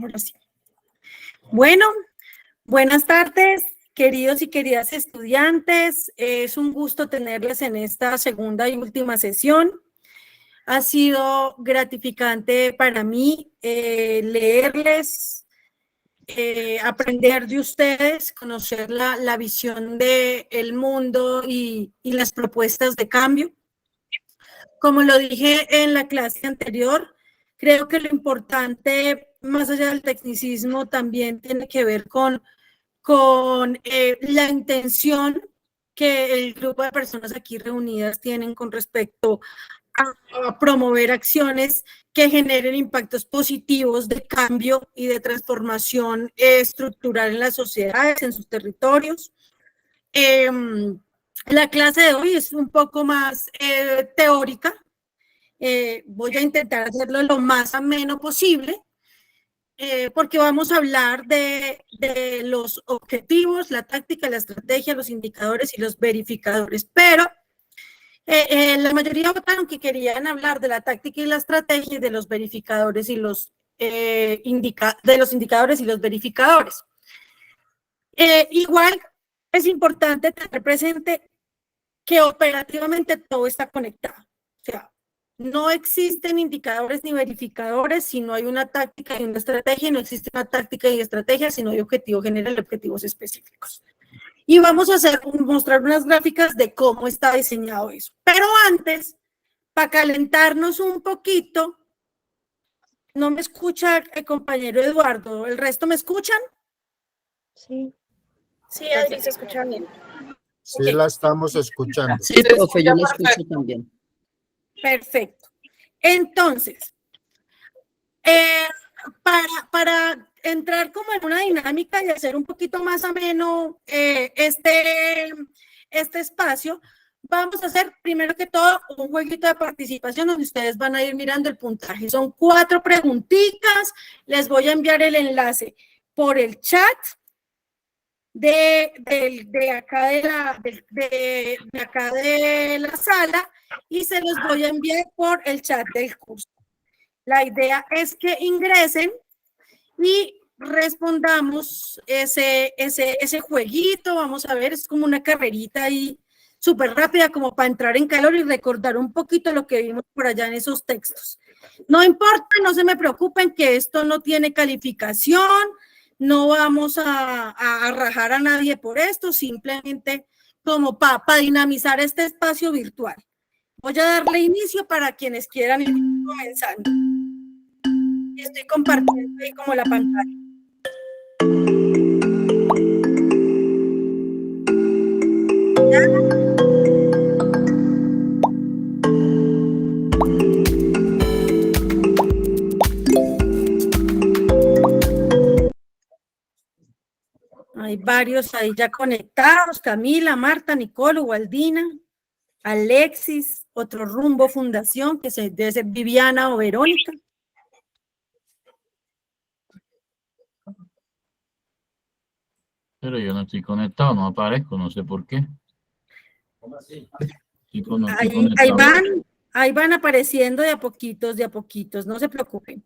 Ahora sí. Bueno, buenas tardes, queridos y queridas estudiantes. Es un gusto tenerles en esta segunda y última sesión. Ha sido gratificante para mí leerles, aprender de ustedes, conocer la visión del mundo y las propuestas de cambio. Como lo dije en la clase anterior, creo que lo importante, más allá del tecnicismo, también tiene que ver con la intención que el grupo de personas aquí reunidas tienen con respecto a promover acciones que generen impactos positivos de cambio y de transformación estructural en las sociedades, en sus territorios. La clase de hoy es un poco más teórica. Voy a intentar hacerlo lo más ameno posible, porque vamos a hablar de los objetivos, la táctica, la estrategia, los indicadores y los verificadores, pero la mayoría votaron que querían hablar de la táctica y la estrategia y de los verificadores y los indicadores y los verificadores. Igual es importante tener presente que operativamente todo está conectado. O sea, no existen indicadores ni verificadores si no hay una táctica y una estrategia, y no existe una táctica y estrategia si no hay objetivo general y objetivos específicos. Y vamos a mostrar unas gráficas de cómo está diseñado eso. Pero antes, para calentarnos un poquito, no me escucha el compañero Eduardo, ¿el resto me escuchan? Sí. Sí, Adri, se escucha bien. Sí, la estamos escuchando. Sí, profe, yo la escucho también. Perfecto. Entonces, para entrar como en una dinámica y hacer un poquito más ameno este espacio, vamos a hacer primero que todo un jueguito de participación donde ustedes van a ir mirando el puntaje. Son 4 preguntitas, les voy a enviar el enlace por el chat de acá de la sala y se los voy a enviar por el chat del curso. La idea es que ingresen y respondamos ese jueguito. Vamos a ver, es como una carrerita ahí súper rápida como para entrar en calor y recordar un poquito lo que vimos por allá en esos textos. No importa, no se me preocupen que esto no tiene calificación, no vamos a rajar a nadie por esto, simplemente como para dinamizar este espacio virtual. Voy a darle inicio para quienes quieran ir comenzando. Estoy compartiendo ahí como la pantalla. Hay varios ahí ya conectados: Camila, Marta, Nicole, Waldina, Alexis, Otro Rumbo Fundación, que debe ser Viviana o Verónica. Pero yo no estoy conectado, no aparezco, no sé por qué. ¿Cómo así? Ahí van apareciendo de a poquitos, no se preocupen.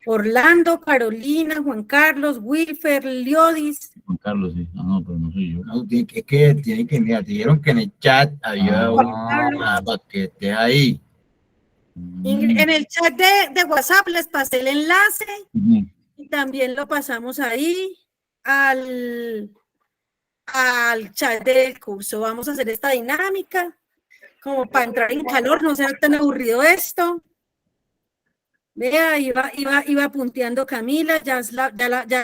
Orlando, Carolina, Juan Carlos, Wilfer, Liodis. Juan Carlos, sí. No, pero no soy yo. No, es que tienen que, mira, te dijeron que en el chat había para que estés ahí. En el chat de WhatsApp les pasé el enlace y también lo pasamos ahí al chat del curso. Vamos a hacer esta dinámica como para entrar en calor, no sea tan aburrido esto. Vea, iba punteando Camila, ya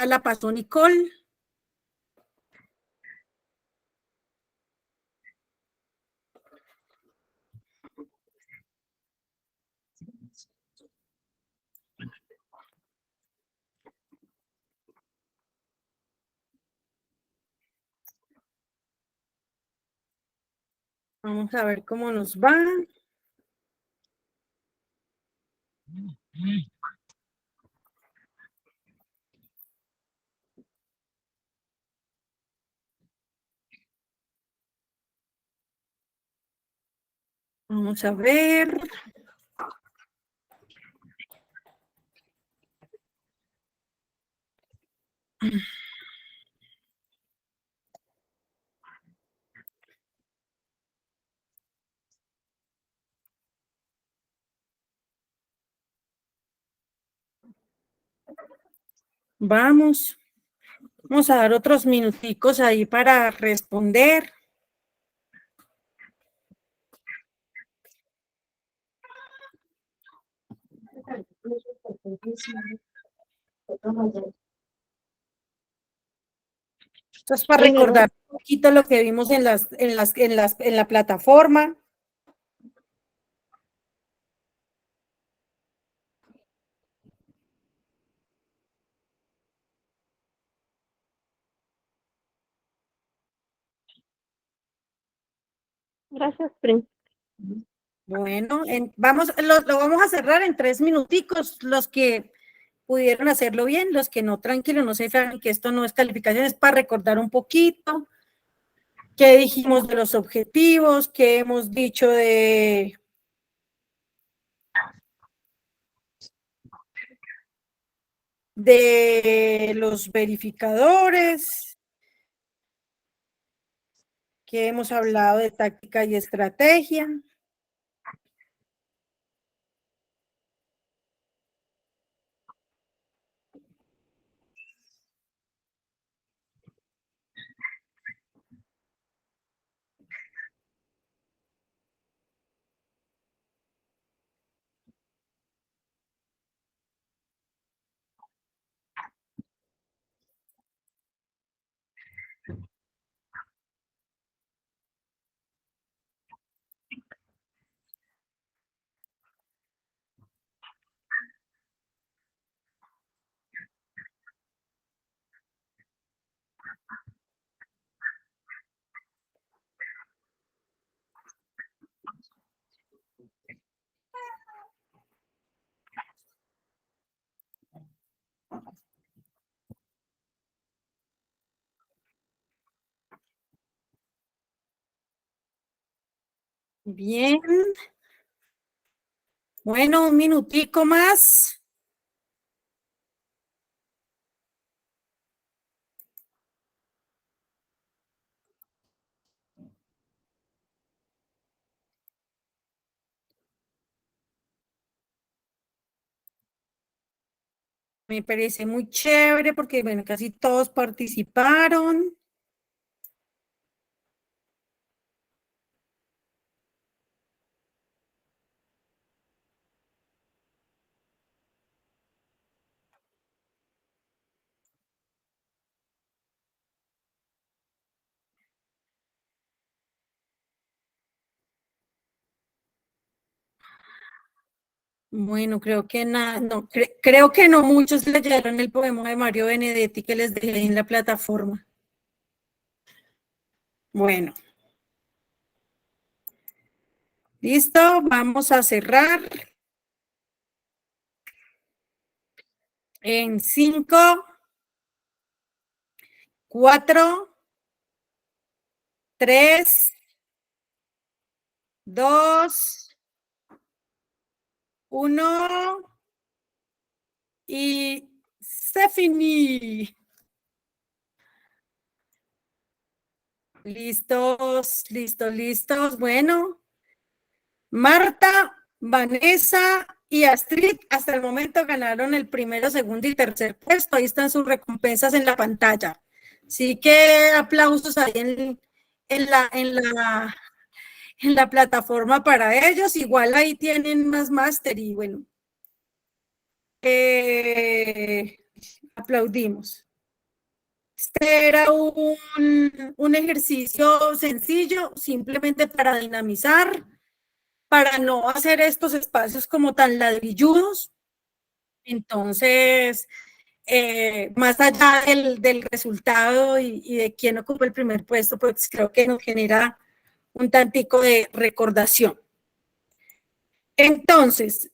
la pasó Nicole. Vamos a ver cómo nos va. Vamos a ver. Vamos a dar otros minuticos ahí para responder. Esto es para recordar un poquito lo que vimos en la plataforma. Gracias, Prin. Bueno, lo vamos a cerrar en 3 minuticos. Los que pudieron hacerlo bien, los que no, tranquilos, no se fragen, que esto no es calificación, es para recordar un poquito qué dijimos de los objetivos, qué hemos dicho de los verificadores, que hemos hablado de táctica y estrategia. Bien. Bueno, un minutico más. Me parece muy chévere porque, bueno, casi todos participaron. Bueno, creo que no, creo que no muchos leyeron el poema de Mario Benedetti que les dejé en la plataforma. Bueno. Listo, vamos a cerrar. En 5, 4, 3, 2, 1 y se finí. Listos, listos. Bueno, Marta, Vanessa y Astrid hasta el momento ganaron el primero, segundo y tercer puesto. Ahí están sus recompensas en la pantalla. Así que aplausos ahí en la plataforma para ellos. Igual ahí tienen más máster y bueno, aplaudimos. Este era un ejercicio sencillo, simplemente para dinamizar, para no hacer estos espacios como tan ladrilludos. Entonces, más allá del resultado y de quién ocupa el primer puesto, pues creo que nos genera un tantico de recordación. Entonces,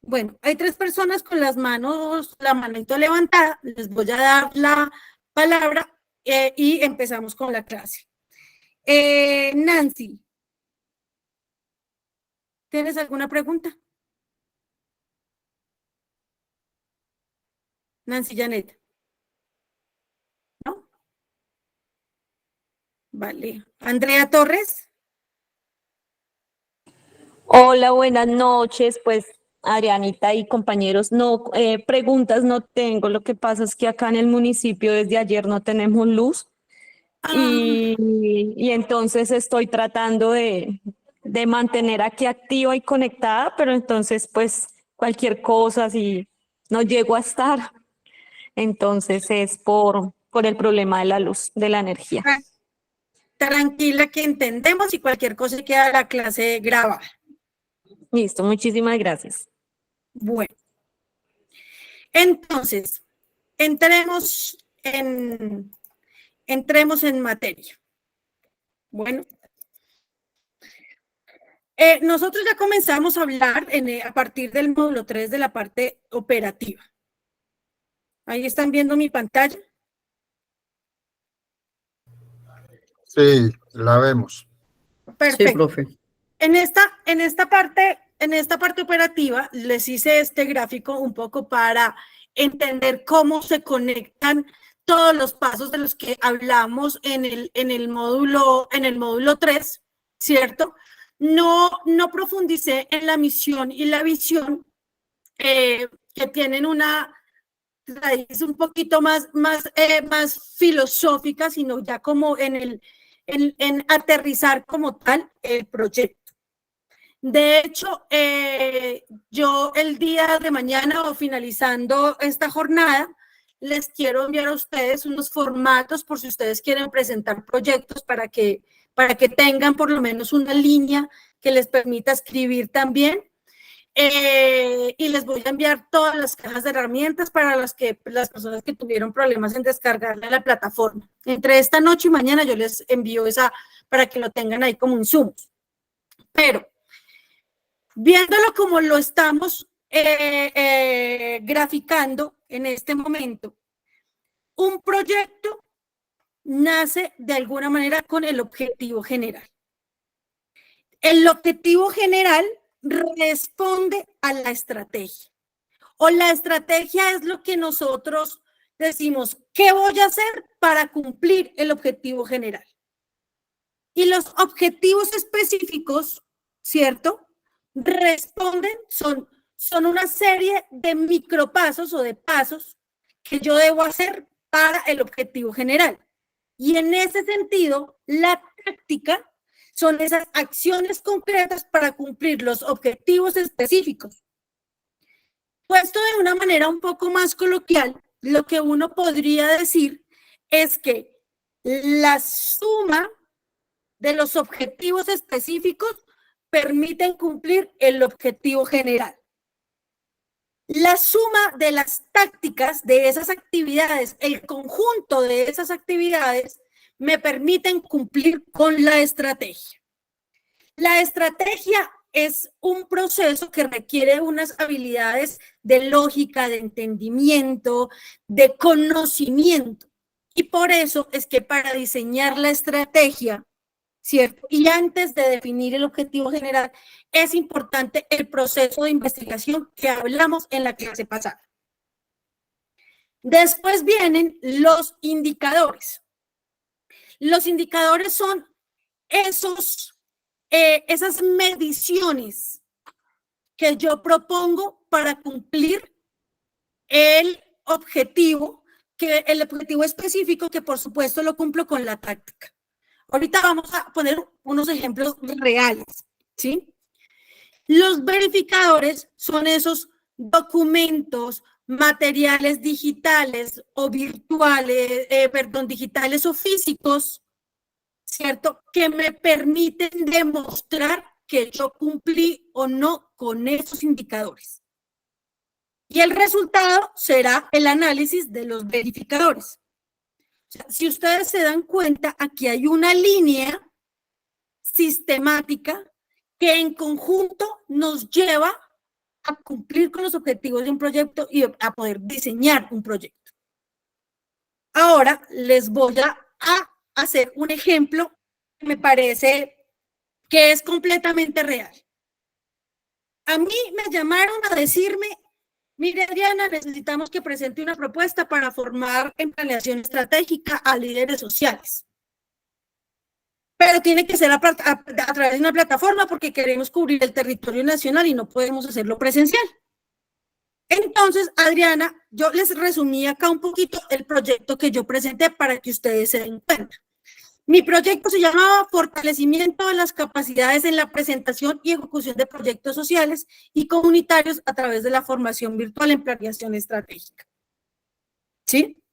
bueno, hay 3 personas con la manito levantada. Les voy a dar la palabra y empezamos con la clase. Nancy, ¿tienes alguna pregunta? Nancy Janet. Vale. Andrea Torres. Hola, buenas noches. Pues, Adrianita y compañeros, no, preguntas no tengo. Lo que pasa es que acá en el municipio desde ayer no tenemos luz y entonces estoy tratando de mantener aquí activa y conectada, pero entonces, pues, cualquier cosa, si no llego a estar, entonces es por el problema de la luz, de la energía. Tranquila que entendemos y cualquier cosa queda la clase grabada. Listo, muchísimas gracias. Bueno, entonces, entremos en materia. Bueno, nosotros ya comenzamos a hablar a partir del módulo 3 de la parte operativa. Ahí están viendo mi pantalla. Sí, la vemos. Perfecto. Sí, profe. En esta parte operativa les hice este gráfico un poco para entender cómo se conectan todos los pasos de los que hablamos en el módulo 3, ¿cierto? No profundicé en la misión y la visión que tienen una raíz un poquito más filosófica, sino ya como en aterrizar como tal el proyecto. De hecho, yo el día de mañana o finalizando esta jornada, les quiero enviar a ustedes unos formatos por si ustedes quieren presentar proyectos para que tengan por lo menos una línea que les permita escribir también. Y les voy a enviar todas las cajas de herramientas para las personas que tuvieron problemas en descargarla a la plataforma. Entre esta noche y mañana yo les envío esa para que lo tengan ahí como insumos. Pero viéndolo como lo estamos graficando en este momento, un proyecto nace de alguna manera con el objetivo general. El objetivo general responde a la estrategia. O la estrategia es lo que nosotros decimos, ¿qué voy a hacer para cumplir el objetivo general? Y los objetivos específicos, ¿cierto? Responden, son una serie de micropasos o de pasos que yo debo hacer para el objetivo general. Y en ese sentido, la táctica son esas acciones concretas para cumplir los objetivos específicos. Puesto de una manera un poco más coloquial, lo que uno podría decir es que la suma de los objetivos específicos permiten cumplir el objetivo general. La suma de las tácticas de esas actividades, el conjunto de esas actividades, me permiten cumplir con la estrategia. La estrategia es un proceso que requiere unas habilidades de lógica, de entendimiento, de conocimiento. Y por eso es que para diseñar la estrategia, ¿cierto? Y antes de definir el objetivo general, es importante el proceso de investigación que hablamos en la clase pasada. Después vienen los indicadores. Los indicadores son esas mediciones que yo propongo para cumplir el objetivo específico, que por supuesto lo cumplo con la táctica. Ahorita vamos a poner unos ejemplos reales, ¿sí? Los verificadores son esos documentos, materiales digitales o virtuales, digitales o físicos, ¿cierto? Que me permiten demostrar que yo cumplí o no con esos indicadores. Y el resultado será el análisis de los verificadores. O sea, si ustedes se dan cuenta, aquí hay una línea sistemática que en conjunto nos lleva a cumplir con los objetivos de un proyecto y a poder diseñar un proyecto. Ahora les voy a hacer un ejemplo que me parece que es completamente real. A mí me llamaron a decirme, mire, Adriana, necesitamos que presente una propuesta para formar en planeación estratégica a líderes sociales. pero tiene que ser a través de una plataforma porque queremos cubrir el territorio nacional y no podemos hacerlo presencial. Entonces, Adriana, yo les resumí acá un poquito el proyecto que yo presenté para que ustedes se den cuenta. Mi proyecto se llamaba Fortalecimiento de las capacidades en la presentación y ejecución de proyectos sociales y comunitarios a través de la formación virtual en planeación estratégica. ¿Sí?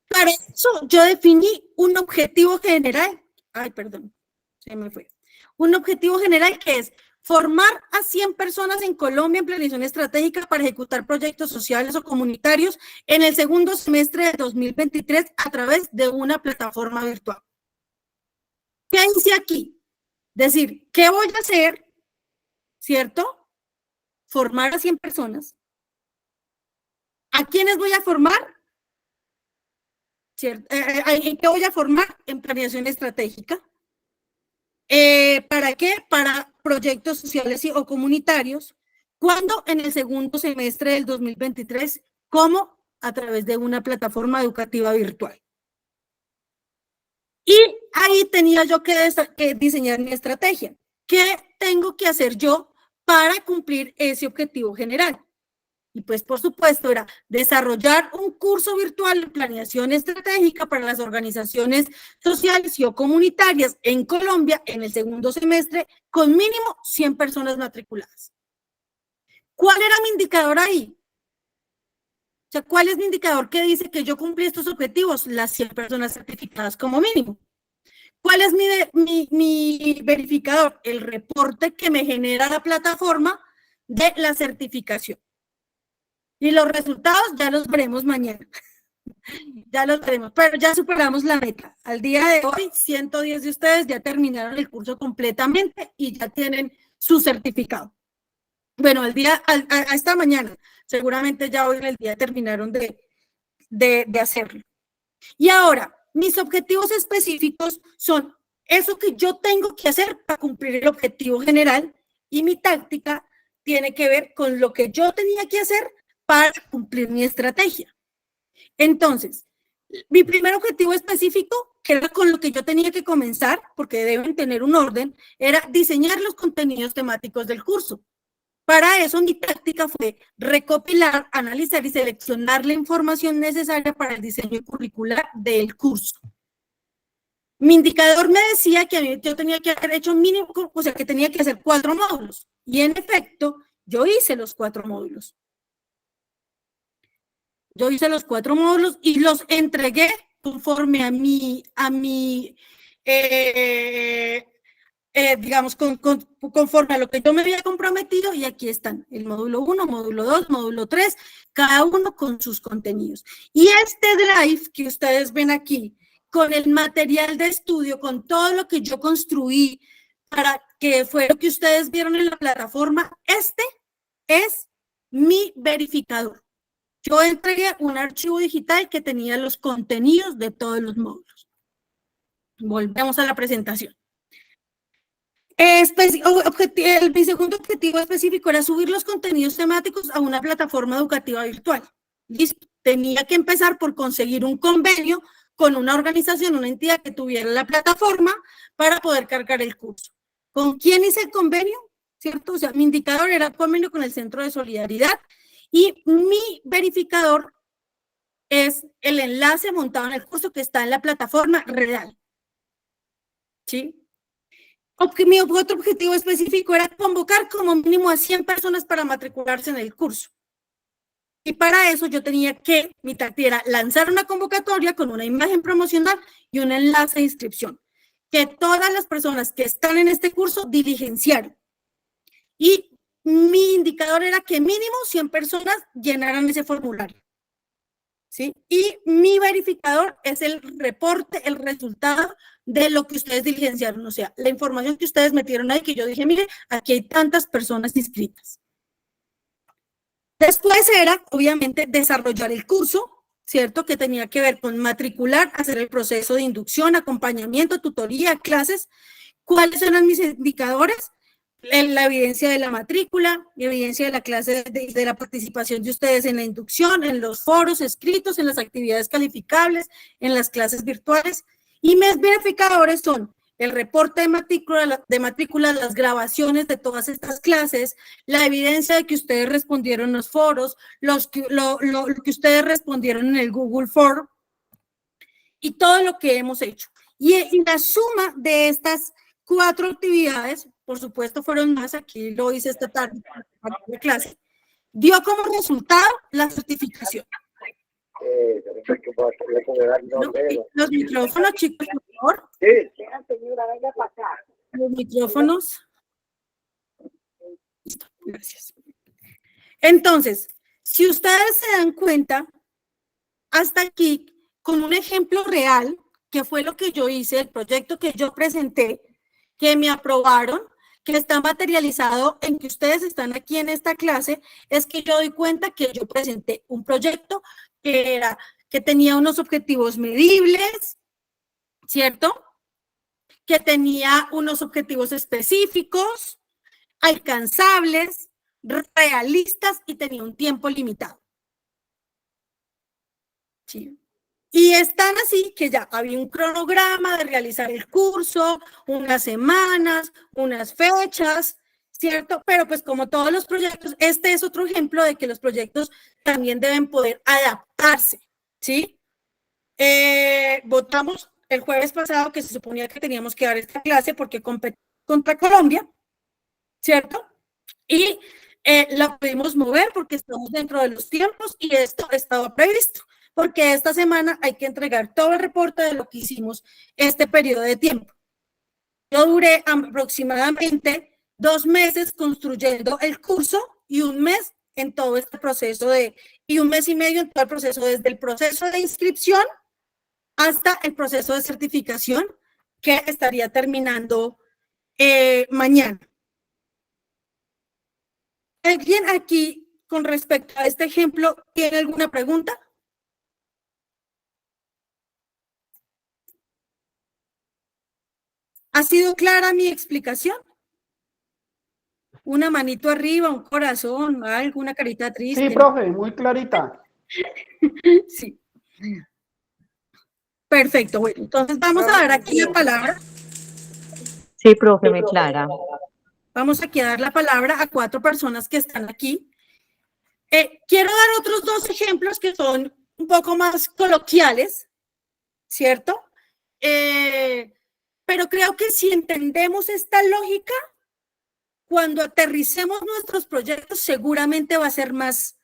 Para eso yo definí un objetivo general. Ay, perdón, se me fue. Un objetivo general que es formar a 100 personas en Colombia en planeación estratégica para ejecutar proyectos sociales o comunitarios en el segundo semestre de 2023 a través de una plataforma virtual. ¿Qué hice aquí? Decir, ¿qué voy a hacer? ¿Cierto? Formar a 100 personas. ¿A quiénes voy a formar? ¿Cierto? ¿En qué voy a formar? En planeación estratégica. ¿Para qué? Para proyectos sociales o comunitarios. ¿Cuándo? En el segundo semestre del 2023. ¿Cómo? A través de una plataforma educativa virtual. Y ahí tenía yo que diseñar mi estrategia. ¿Qué tengo que hacer yo para cumplir ese objetivo general? Y pues, por supuesto, era desarrollar un curso virtual de planeación estratégica para las organizaciones sociales y o comunitarias en Colombia en el segundo semestre con mínimo 100 personas matriculadas. ¿Cuál era mi indicador ahí? O sea, ¿cuál es mi indicador que dice que yo cumplí estos objetivos? Las 100 personas certificadas como mínimo. ¿Cuál es mi verificador? El reporte que me genera la plataforma de la certificación. Y los resultados ya los veremos mañana. Ya los veremos, pero ya superamos la meta. Al día de hoy, 110 de ustedes ya terminaron el curso completamente y ya tienen su certificado. Bueno, a esta mañana, seguramente ya hoy en el día terminaron de hacerlo. Y ahora, mis objetivos específicos son eso que yo tengo que hacer para cumplir el objetivo general y mi táctica tiene que ver con lo que yo tenía que hacer para cumplir mi estrategia. Entonces, mi primer objetivo específico, que era con lo que yo tenía que comenzar, porque deben tener un orden, era diseñar los contenidos temáticos del curso. Para eso, mi táctica fue recopilar, analizar y seleccionar la información necesaria para el diseño curricular del curso. Mi indicador me decía que yo tenía que haber hecho mínimo, o sea, que tenía que hacer 4 módulos. Y en efecto, yo hice los 4 módulos. Yo hice los 4 módulos y los entregué conforme digamos, conforme a lo que yo me había comprometido, y aquí están el módulo 1, módulo 2, módulo 3, cada uno con sus contenidos. Y este drive que ustedes ven aquí, con el material de estudio, con todo lo que yo construí para que fue lo que ustedes vieron en la plataforma, este es mi verificador. Yo entregué un archivo digital que tenía los contenidos de todos los módulos. Volvemos a la presentación. Mi segundo objetivo específico era subir los contenidos temáticos a una plataforma educativa virtual. Listo. Tenía que empezar por conseguir un convenio con una organización, una entidad que tuviera la plataforma para poder cargar el curso. ¿Con quién hice el convenio? ¿Cierto? O sea, mi indicador era el convenio con el Centro de Solidaridad y mi verificador es el enlace montado en el curso que está en la plataforma real. ¿Sí? Mi otro objetivo específico era convocar como mínimo a 100 personas para matricularse en el curso. Y para eso yo tenía que, mi táctica era lanzar una convocatoria con una imagen promocional y un enlace de inscripción, que todas las personas que están en este curso diligenciaron. Y mi indicador era que mínimo 100 personas llenaran ese formulario. ¿Sí? Y mi verificador es el reporte, el resultado de lo que ustedes diligenciaron, o sea, la información que ustedes metieron ahí, que yo dije, mire, aquí hay tantas personas inscritas. Después era, obviamente, desarrollar el curso, ¿cierto? Que tenía que ver con matricular, hacer el proceso de inducción, acompañamiento, tutoría, clases. ¿Cuáles eran mis indicadores? La evidencia de la matrícula, la evidencia de la clase, de la participación de ustedes en la inducción, en los foros escritos, en las actividades calificables, en las clases virtuales. Y mis verificadores son el reporte de matrícula, las grabaciones de todas estas clases, la evidencia de que ustedes respondieron en los foros, lo que ustedes respondieron en el Google Form y todo lo que hemos hecho. Y la suma de estas 4 actividades, por supuesto fueron más, aquí lo hice esta tarde para la clase, dio como resultado la certificación. Los micrófonos, chicos, por favor. Los micrófonos. Listo, gracias. Entonces, si ustedes se dan cuenta, hasta aquí, con un ejemplo real, que fue lo que yo hice, el proyecto que yo presenté, que me aprobaron, que está materializado en que ustedes están aquí en esta clase, es que yo doy cuenta que yo presenté un proyecto que tenía unos objetivos medibles, ¿cierto? Que tenía unos objetivos específicos, alcanzables, realistas y tenía un tiempo limitado. ¿Sí? Y están así que ya había un cronograma de realizar el curso, unas semanas, unas fechas, ¿cierto? Pero pues como todos los proyectos, este es otro ejemplo de que los proyectos también deben poder adaptarse, ¿sí? Votamos el jueves pasado que se suponía que teníamos que dar esta clase porque competía contra Colombia, ¿cierto? Y la pudimos mover porque estamos dentro de los tiempos y esto estaba previsto, porque esta semana hay que entregar todo el reporte de lo que hicimos este periodo de tiempo. Yo duré aproximadamente 2 meses construyendo el curso y 1 mes en todo este proceso y 1 mes y medio en todo el proceso, desde el proceso de inscripción hasta el proceso de certificación que estaría terminando mañana. ¿Alguien aquí con respecto a este ejemplo tiene alguna pregunta? ¿Ha sido clara mi explicación? Una manito arriba, un corazón, alguna carita triste. Sí, profe, muy clarita. Sí. Perfecto, bueno, entonces vamos a dar aquí la palabra. Sí, profe, me clara. Vamos aquí a dar la palabra a 4 personas que están aquí. Quiero dar otros 2 ejemplos que son un poco más coloquiales, ¿cierto? Pero creo que si entendemos esta lógica, cuando aterricemos nuestros proyectos, seguramente va a ser más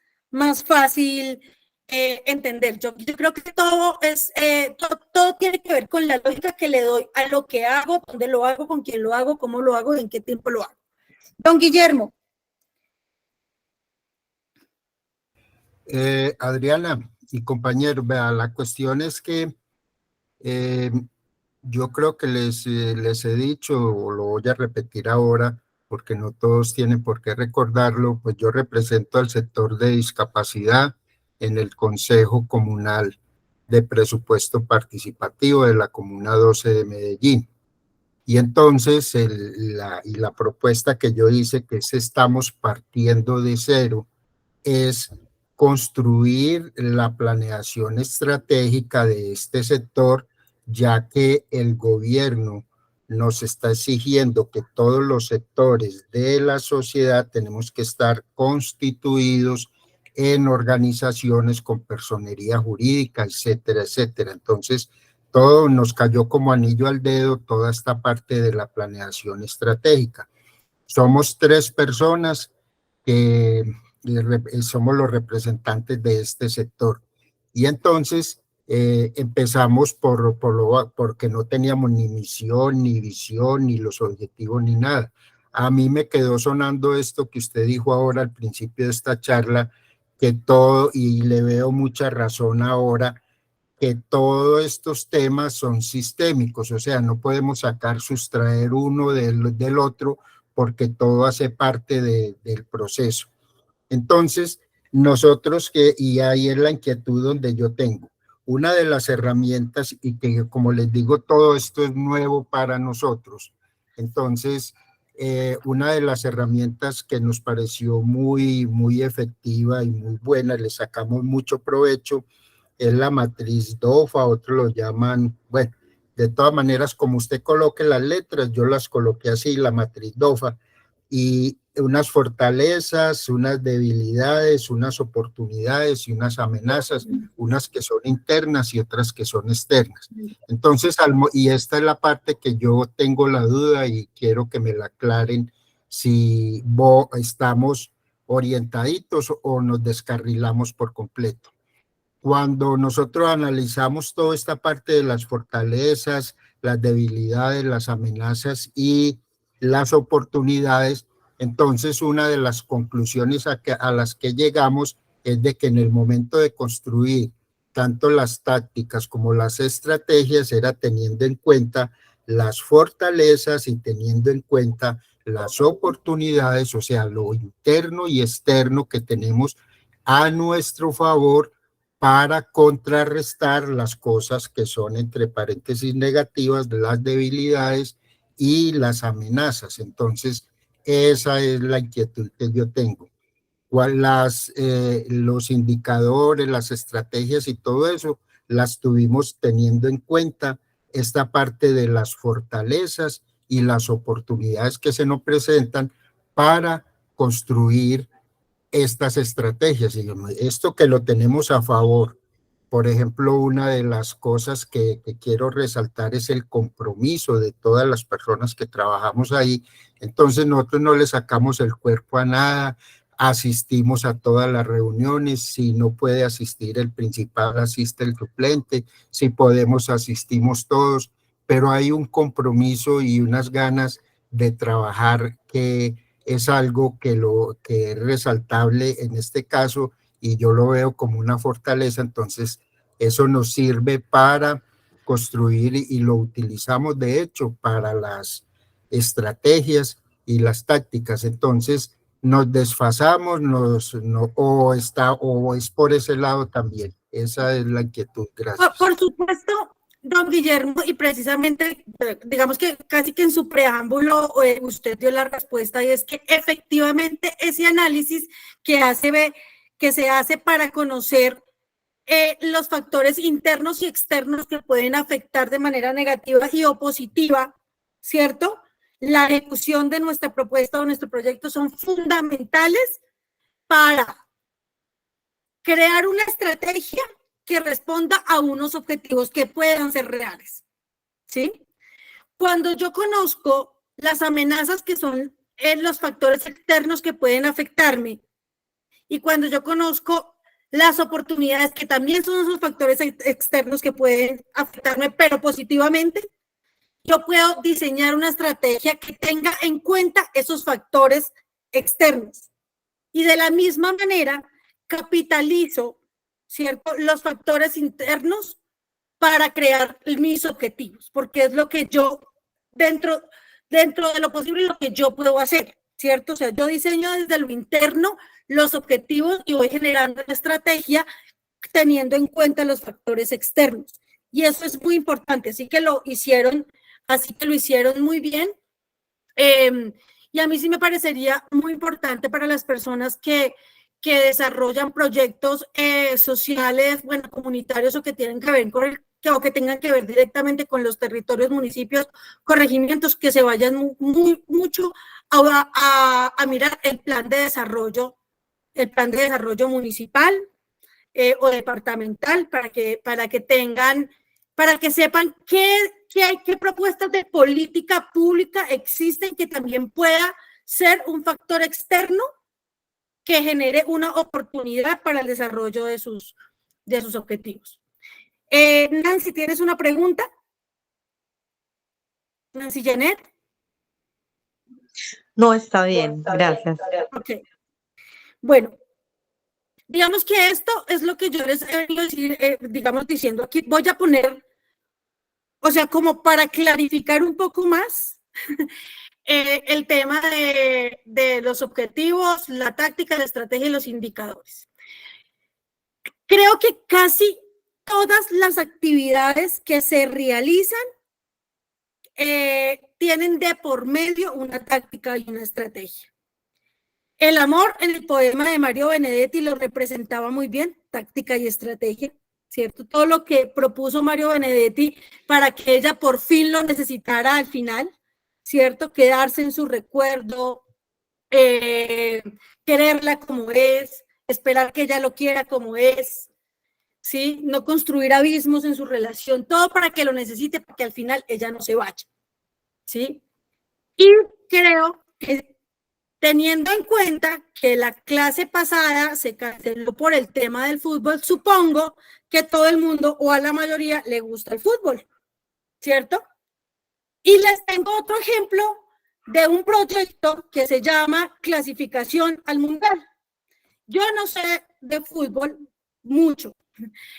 fácil entender. Yo creo que todo tiene que ver con la lógica que le doy a lo que hago, dónde lo hago, con quién lo hago, cómo lo hago y en qué tiempo lo hago. Don Guillermo. Adriana y compañeros, vea, la cuestión es que yo creo que les he dicho, o lo voy a repetir ahora, porque no todos tienen por qué recordarlo, pues yo represento al sector de discapacidad en el Consejo Comunal de Presupuesto Participativo de la Comuna 12 de Medellín. Y entonces la propuesta que yo hice, que es estamos partiendo de cero, es construir la planeación estratégica de este sector, ya que el gobierno nos está exigiendo que todos los sectores de la sociedad tenemos que estar constituidos en organizaciones con personería jurídica, etcétera, etcétera. Entonces, todo nos cayó como anillo al dedo, toda esta parte de la planeación estratégica. Somos 3 personas que somos los representantes de este sector. Y entonces empezamos porque no teníamos ni misión, ni visión, ni los objetivos, ni nada. A mí me quedó sonando esto que usted dijo ahora al principio de esta charla, que todo, y le veo mucha razón ahora, que todos estos temas son sistémicos, o sea, no podemos sustraer uno del otro porque todo hace parte del proceso. Entonces, nosotros y ahí es la inquietud donde yo tengo. Una de las herramientas, y que como les digo, todo esto es nuevo para nosotros. Entonces, una de las herramientas que nos pareció muy, muy efectiva y muy buena, le sacamos mucho provecho, es la matriz DOFA, otros lo llaman, bueno, De todas maneras, como usted coloque las letras, yo las coloqué así, la matriz DOFA, y unas fortalezas, unas debilidades, unas oportunidades y unas amenazas, unas que son internas y otras que son externas. Entonces, y esta es la parte que yo tengo la duda y quiero que me la aclaren si estamos orientaditos o nos descarrilamos por completo. Cuando nosotros analizamos toda esta parte de las fortalezas, las debilidades, las amenazas y las oportunidades, entonces una de las conclusiones a las que llegamos es de que en el momento de construir tanto las tácticas como las estrategias era teniendo en cuenta las fortalezas y teniendo en cuenta las oportunidades, o sea, lo interno y externo que tenemos a nuestro favor para contrarrestar las cosas que son, entre paréntesis, negativas, las debilidades y las amenazas. Entonces, esa es la inquietud que yo tengo. Los indicadores, las estrategias y todo eso, las tuvimos teniendo en cuenta esta parte de las fortalezas y las oportunidades que se nos presentan para construir estas estrategias. Esto que lo tenemos a favor. Por ejemplo, una de las cosas que quiero resaltar es el compromiso de todas las personas que trabajamos ahí. Entonces nosotros no le sacamos el cuerpo a nada, asistimos a todas las reuniones, si no puede asistir el principal, asiste el suplente, si podemos asistimos todos, pero hay un compromiso y unas ganas de trabajar que es algo que es resaltable en este caso y yo lo veo como una fortaleza. Entonces eso nos sirve para construir y lo utilizamos de hecho para las estrategias y las tácticas. Entonces nos desfasamos o es por ese lado también. Esa es la inquietud. Gracias. Por supuesto, don Guillermo, y precisamente, digamos que casi que en su preámbulo usted dio la respuesta, y es que efectivamente ese análisis que se hace para conocer los factores internos y externos que pueden afectar de manera negativa y o positiva, ¿cierto? La ejecución de nuestra propuesta o nuestro proyecto son fundamentales para crear una estrategia que responda a unos objetivos que puedan ser reales, ¿sí? Cuando yo conozco las amenazas que son los factores externos que pueden afectarme y cuando yo conozco las oportunidades que también son esos factores externos que pueden afectarme, pero positivamente, yo puedo diseñar una estrategia que tenga en cuenta esos factores externos. Y de la misma manera, capitalizo, ¿cierto?, los factores internos para crear mis objetivos, porque es lo que yo, dentro de lo posible, lo que yo puedo hacer, ¿cierto? O sea, yo diseño desde lo interno los objetivos y voy generando la estrategia teniendo en cuenta los factores externos. Y eso es muy importante, así que lo hicieron muy bien. Y a mí sí me parecería muy importante para las personas que desarrollan proyectos sociales, bueno, comunitarios o que tienen que ver o que tengan que ver directamente con los territorios, municipios, corregimientos, que se vayan mucho a mirar el plan de desarrollo municipal o departamental para que sepan qué propuestas de política pública existen que también pueda ser un factor externo que genere una oportunidad para el desarrollo de sus objetivos. Nancy, ¿tienes una pregunta? Nancy Janet. No, está bien, gracias. Ok. Bueno, digamos que esto es lo que yo les he venido a decir, digamos, diciendo aquí. Voy a poner, o sea, como para clarificar un poco más el tema de los objetivos, la táctica, la estrategia y los indicadores. Creo que casi todas las actividades que se realizan tienen de por medio una táctica y una estrategia. El amor en el poema de Mario Benedetti lo representaba muy bien, táctica y estrategia, ¿cierto? Todo lo que propuso Mario Benedetti para que ella por fin lo necesitara al final, ¿cierto? Quedarse en su recuerdo, quererla como es, esperar que ella lo quiera como es, ¿sí? No construir abismos en su relación, todo para que lo necesite, para que al final ella no se vaya, ¿sí? Y creo que teniendo en cuenta que la clase pasada se canceló por el tema del fútbol, supongo que todo el mundo o a la mayoría le gusta el fútbol, ¿cierto? Y les tengo otro ejemplo de un proyecto que se llama Clasificación al Mundial. Yo no sé de fútbol mucho.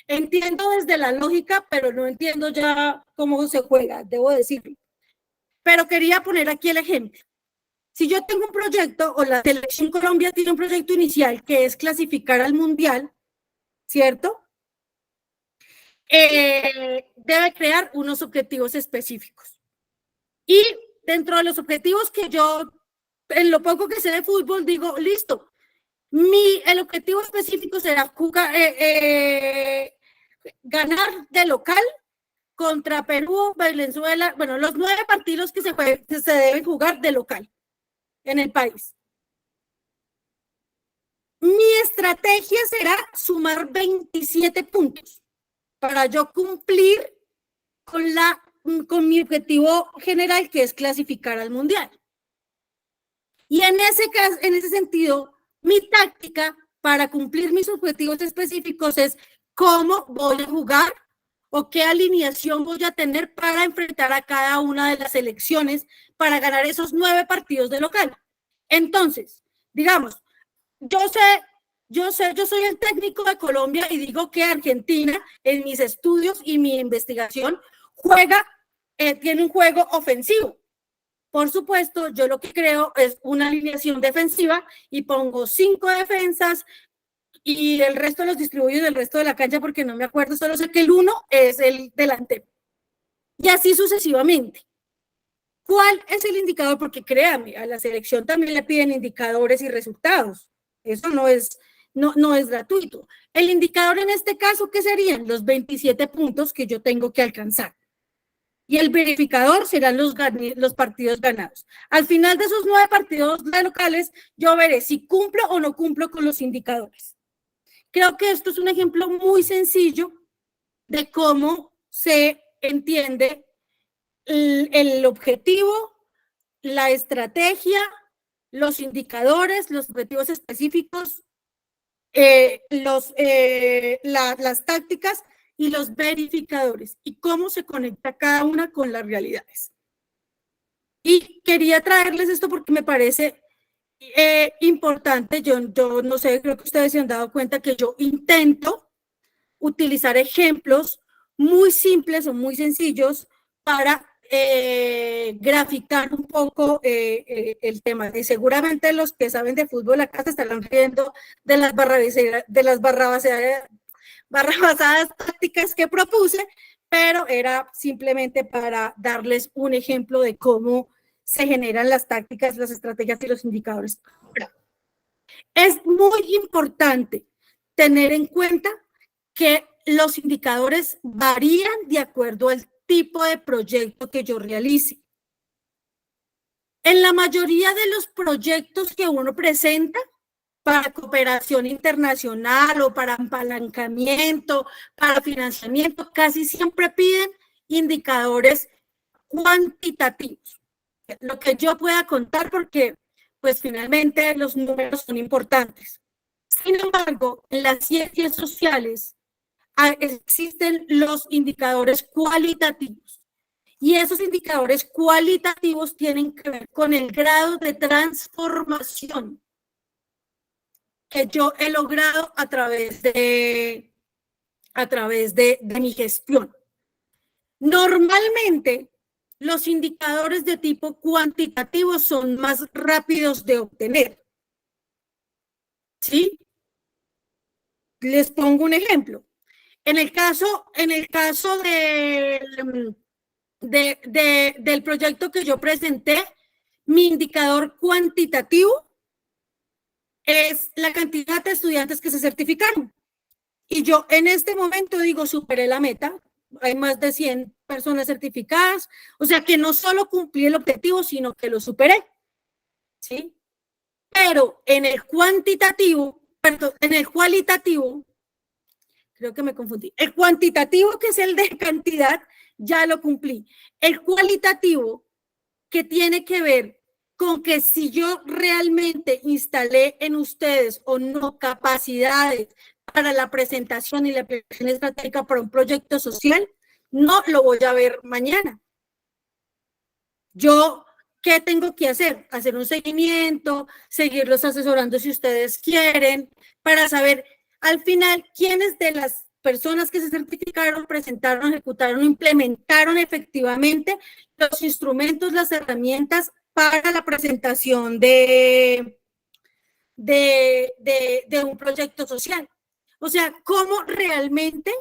Entiendo desde la lógica, pero no entiendo ya cómo se juega, debo decirlo. Pero quería poner aquí el ejemplo. Si yo tengo un proyecto, o la Selección Colombia tiene un proyecto inicial que es clasificar al Mundial, ¿cierto? Debe crear unos objetivos específicos. Y dentro de los objetivos que yo, en lo poco que sé de fútbol, digo, listo, el objetivo específico será jugar, ganar de local contra Perú, Venezuela, bueno, los 9 partidos que se deben jugar de local en el país. Mi estrategia será sumar 27 puntos para yo cumplir con mi objetivo general, que es clasificar al Mundial. Y en ese sentido, mi táctica para cumplir mis objetivos específicos es cómo voy a jugar o qué alineación voy a tener para enfrentar a cada una de las selecciones para ganar esos 9 partidos de local. Entonces, digamos, yo soy el técnico de Colombia y digo que Argentina, en mis estudios y mi investigación, tiene un juego ofensivo. Por supuesto, yo lo que creo es una alineación defensiva y pongo 5 defensas y el resto los distribuyo en el resto de la cancha porque no me acuerdo, solo sé que el 1 es el delantero. Y así sucesivamente. ¿Cuál es el indicador? Porque créame, a la selección también le piden indicadores y resultados. Eso no es gratuito. El indicador en este caso, ¿qué serían? Los 27 puntos que yo tengo que alcanzar. Y el verificador serán los partidos ganados. Al final de esos 9 partidos locales, yo veré si cumplo o no cumplo con los indicadores. Creo que esto es un ejemplo muy sencillo de cómo se entiende el objetivo, la estrategia, los indicadores, los objetivos específicos, las tácticas y los verificadores y cómo se conecta cada una con las realidades. Y quería traerles esto porque me parece importante. Yo no sé, creo que ustedes se han dado cuenta que yo intento utilizar ejemplos muy simples o muy sencillos para graficar un poco el tema. Y seguramente los que saben de fútbol acá se estarán riendo de las barrabasadas tácticas que propuse, pero era simplemente para darles un ejemplo de cómo se generan las tácticas, las estrategias y los indicadores. Ahora, es muy importante tener en cuenta que los indicadores varían de acuerdo al tipo de proyecto que yo realice. En la mayoría de los proyectos que uno presenta para cooperación internacional o para apalancamiento, para financiamiento, casi siempre piden indicadores cuantitativos. Lo que yo pueda contar porque, pues, finalmente los números son importantes. Sin embargo, en las ciencias sociales existen los indicadores cualitativos y esos indicadores cualitativos tienen que ver con el grado de transformación que yo he logrado a través de mi gestión. Normalmente, los indicadores de tipo cuantitativo son más rápidos de obtener. ¿Sí? Les pongo un ejemplo. En el caso del proyecto que yo presenté, mi indicador cuantitativo es la cantidad de estudiantes que se certificaron. Y yo en este momento digo, superé la meta, hay más de 100 personas certificadas, o sea que no solo cumplí el objetivo, sino que lo superé, ¿sí? Pero en el cuantitativo, perdón, en el cualitativo, creo que me confundí, el cuantitativo, que es el de cantidad, ya lo cumplí. El cualitativo, que tiene que ver con que si yo realmente instalé en ustedes o no capacidades para la presentación y la aplicación estratégica para un proyecto social, no lo voy a ver mañana. Yo, ¿qué tengo que hacer? Hacer un seguimiento, seguirlos asesorando si ustedes quieren, para saber al final quiénes de las personas que se certificaron, presentaron, ejecutaron, implementaron efectivamente los instrumentos, las herramientas para la presentación de un proyecto social. O sea, cómo realmente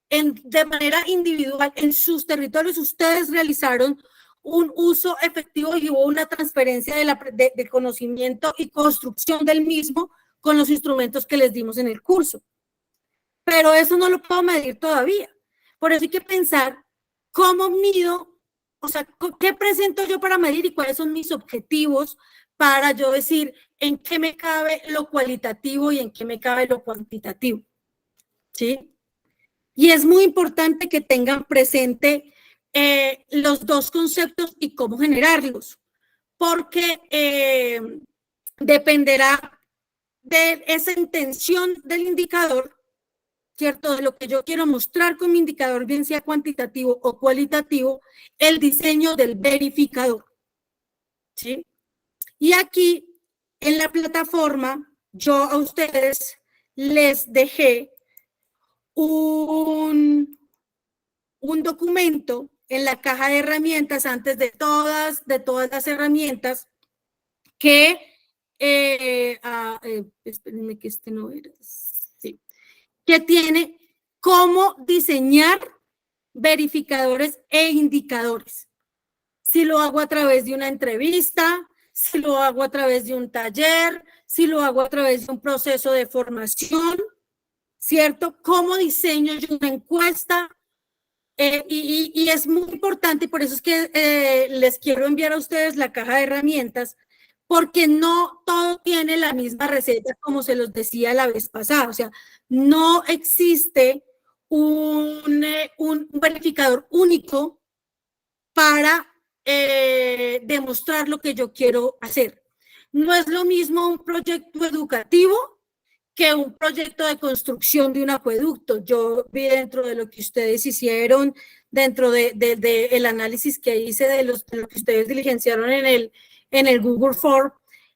de manera individual en sus territorios ustedes realizaron un uso efectivo y hubo una transferencia de conocimiento y construcción del mismo con los instrumentos que les dimos en el curso. Pero eso no lo puedo medir todavía. Por eso hay que pensar cómo mido, o sea, qué presento yo para medir y cuáles son mis objetivos para yo decir en qué me cabe lo cualitativo y en qué me cabe lo cuantitativo. ¿Sí? Y es muy importante que tengan presente los dos conceptos y cómo generarlos, porque dependerá de esa intención del indicador, ¿cierto? De lo que yo quiero mostrar con mi indicador, bien sea cuantitativo o cualitativo, el diseño del verificador, ¿sí? Y aquí, en la plataforma, yo a ustedes les dejé un documento en la caja de herramientas, antes de todas las herramientas, que, espérenme que este no era, sí, que tiene cómo diseñar verificadores e indicadores. Si lo hago a través de una entrevista, si lo hago a través de un taller, si lo hago a través de un proceso de formación, ¿cierto? ¿Cómo diseño yo una encuesta? Y es muy importante, por eso es que les quiero enviar a ustedes la caja de herramientas, porque no todo tiene la misma receta, como se los decía la vez pasada. O sea, no existe un verificador único para demostrar lo que yo quiero hacer. No es lo mismo un proyecto educativo que un proyecto de construcción de un acueducto. Yo vi dentro de lo que ustedes hicieron, dentro del análisis que hice de lo que ustedes diligenciaron en el Google Form,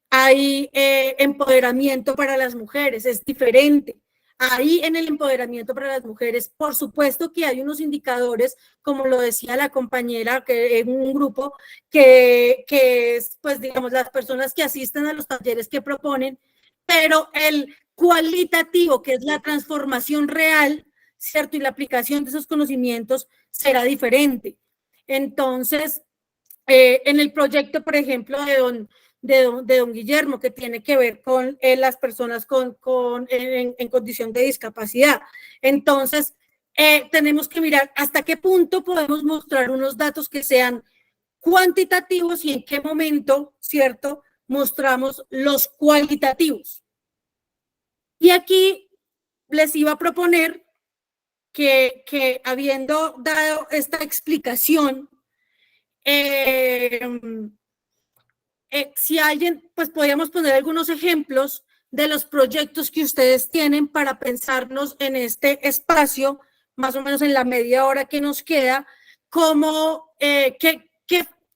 hay empoderamiento para las mujeres, es diferente. Ahí en el empoderamiento para las mujeres, por supuesto que hay unos indicadores, como lo decía la compañera, que en un grupo que es, pues digamos, las personas que asisten a los talleres que proponen, pero el cualitativo, que es la transformación real, ¿cierto? Y la aplicación de esos conocimientos será diferente. Entonces, en el proyecto, por ejemplo, de don Guillermo, que tiene que ver con las personas en condición de discapacidad. Entonces, tenemos que mirar hasta qué punto podemos mostrar unos datos que sean cuantitativos y en qué momento, ¿cierto?, mostramos los cualitativos. Y aquí les iba a proponer que habiendo dado esta explicación, si alguien, pues podríamos poner algunos ejemplos de los proyectos que ustedes tienen para pensarnos en este espacio, más o menos en la media hora que nos queda, como qué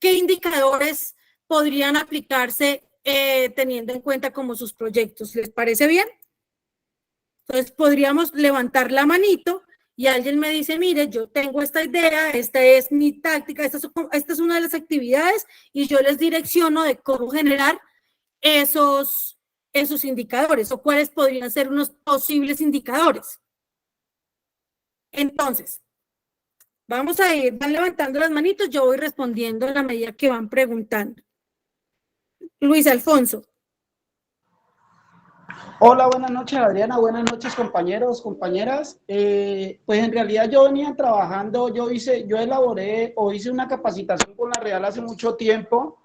indicadores podrían aplicarse teniendo en cuenta como sus proyectos. ¿Les parece bien? Entonces podríamos levantar la manito y alguien me dice, mire, yo tengo esta idea, esta es mi táctica, esta es una de las actividades, y yo les direcciono de cómo generar esos indicadores o cuáles podrían ser unos posibles indicadores. Entonces, vamos a ir, van levantando las manitos, yo voy respondiendo en la medida que van preguntando. Luis Alfonso. Hola, buenas noches Adriana, buenas noches compañeros, compañeras. Pues en realidad yo venía trabajando, yo elaboré o hice una capacitación con la Real hace mucho tiempo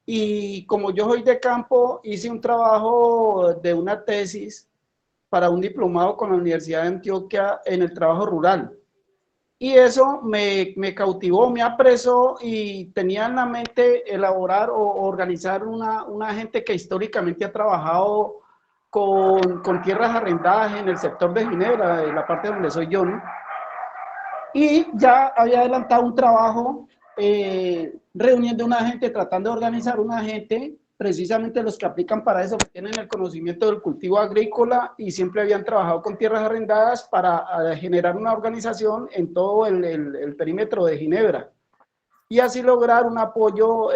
y como yo soy de campo, hice un trabajo de una tesis para un diplomado con la Universidad de Antioquia en el trabajo rural. Y eso me cautivó, me apresó y tenía en la mente elaborar o organizar una gente que históricamente ha trabajado con tierras arrendadas en el sector de Ginebra, de la parte donde soy yo, ¿no? Y ya había adelantado un trabajo reuniendo una gente, tratando de organizar una gente, precisamente los que aplican para eso, que tienen el conocimiento del cultivo agrícola y siempre habían trabajado con tierras arrendadas para generar una organización en todo el perímetro de Ginebra. Y así lograr un apoyo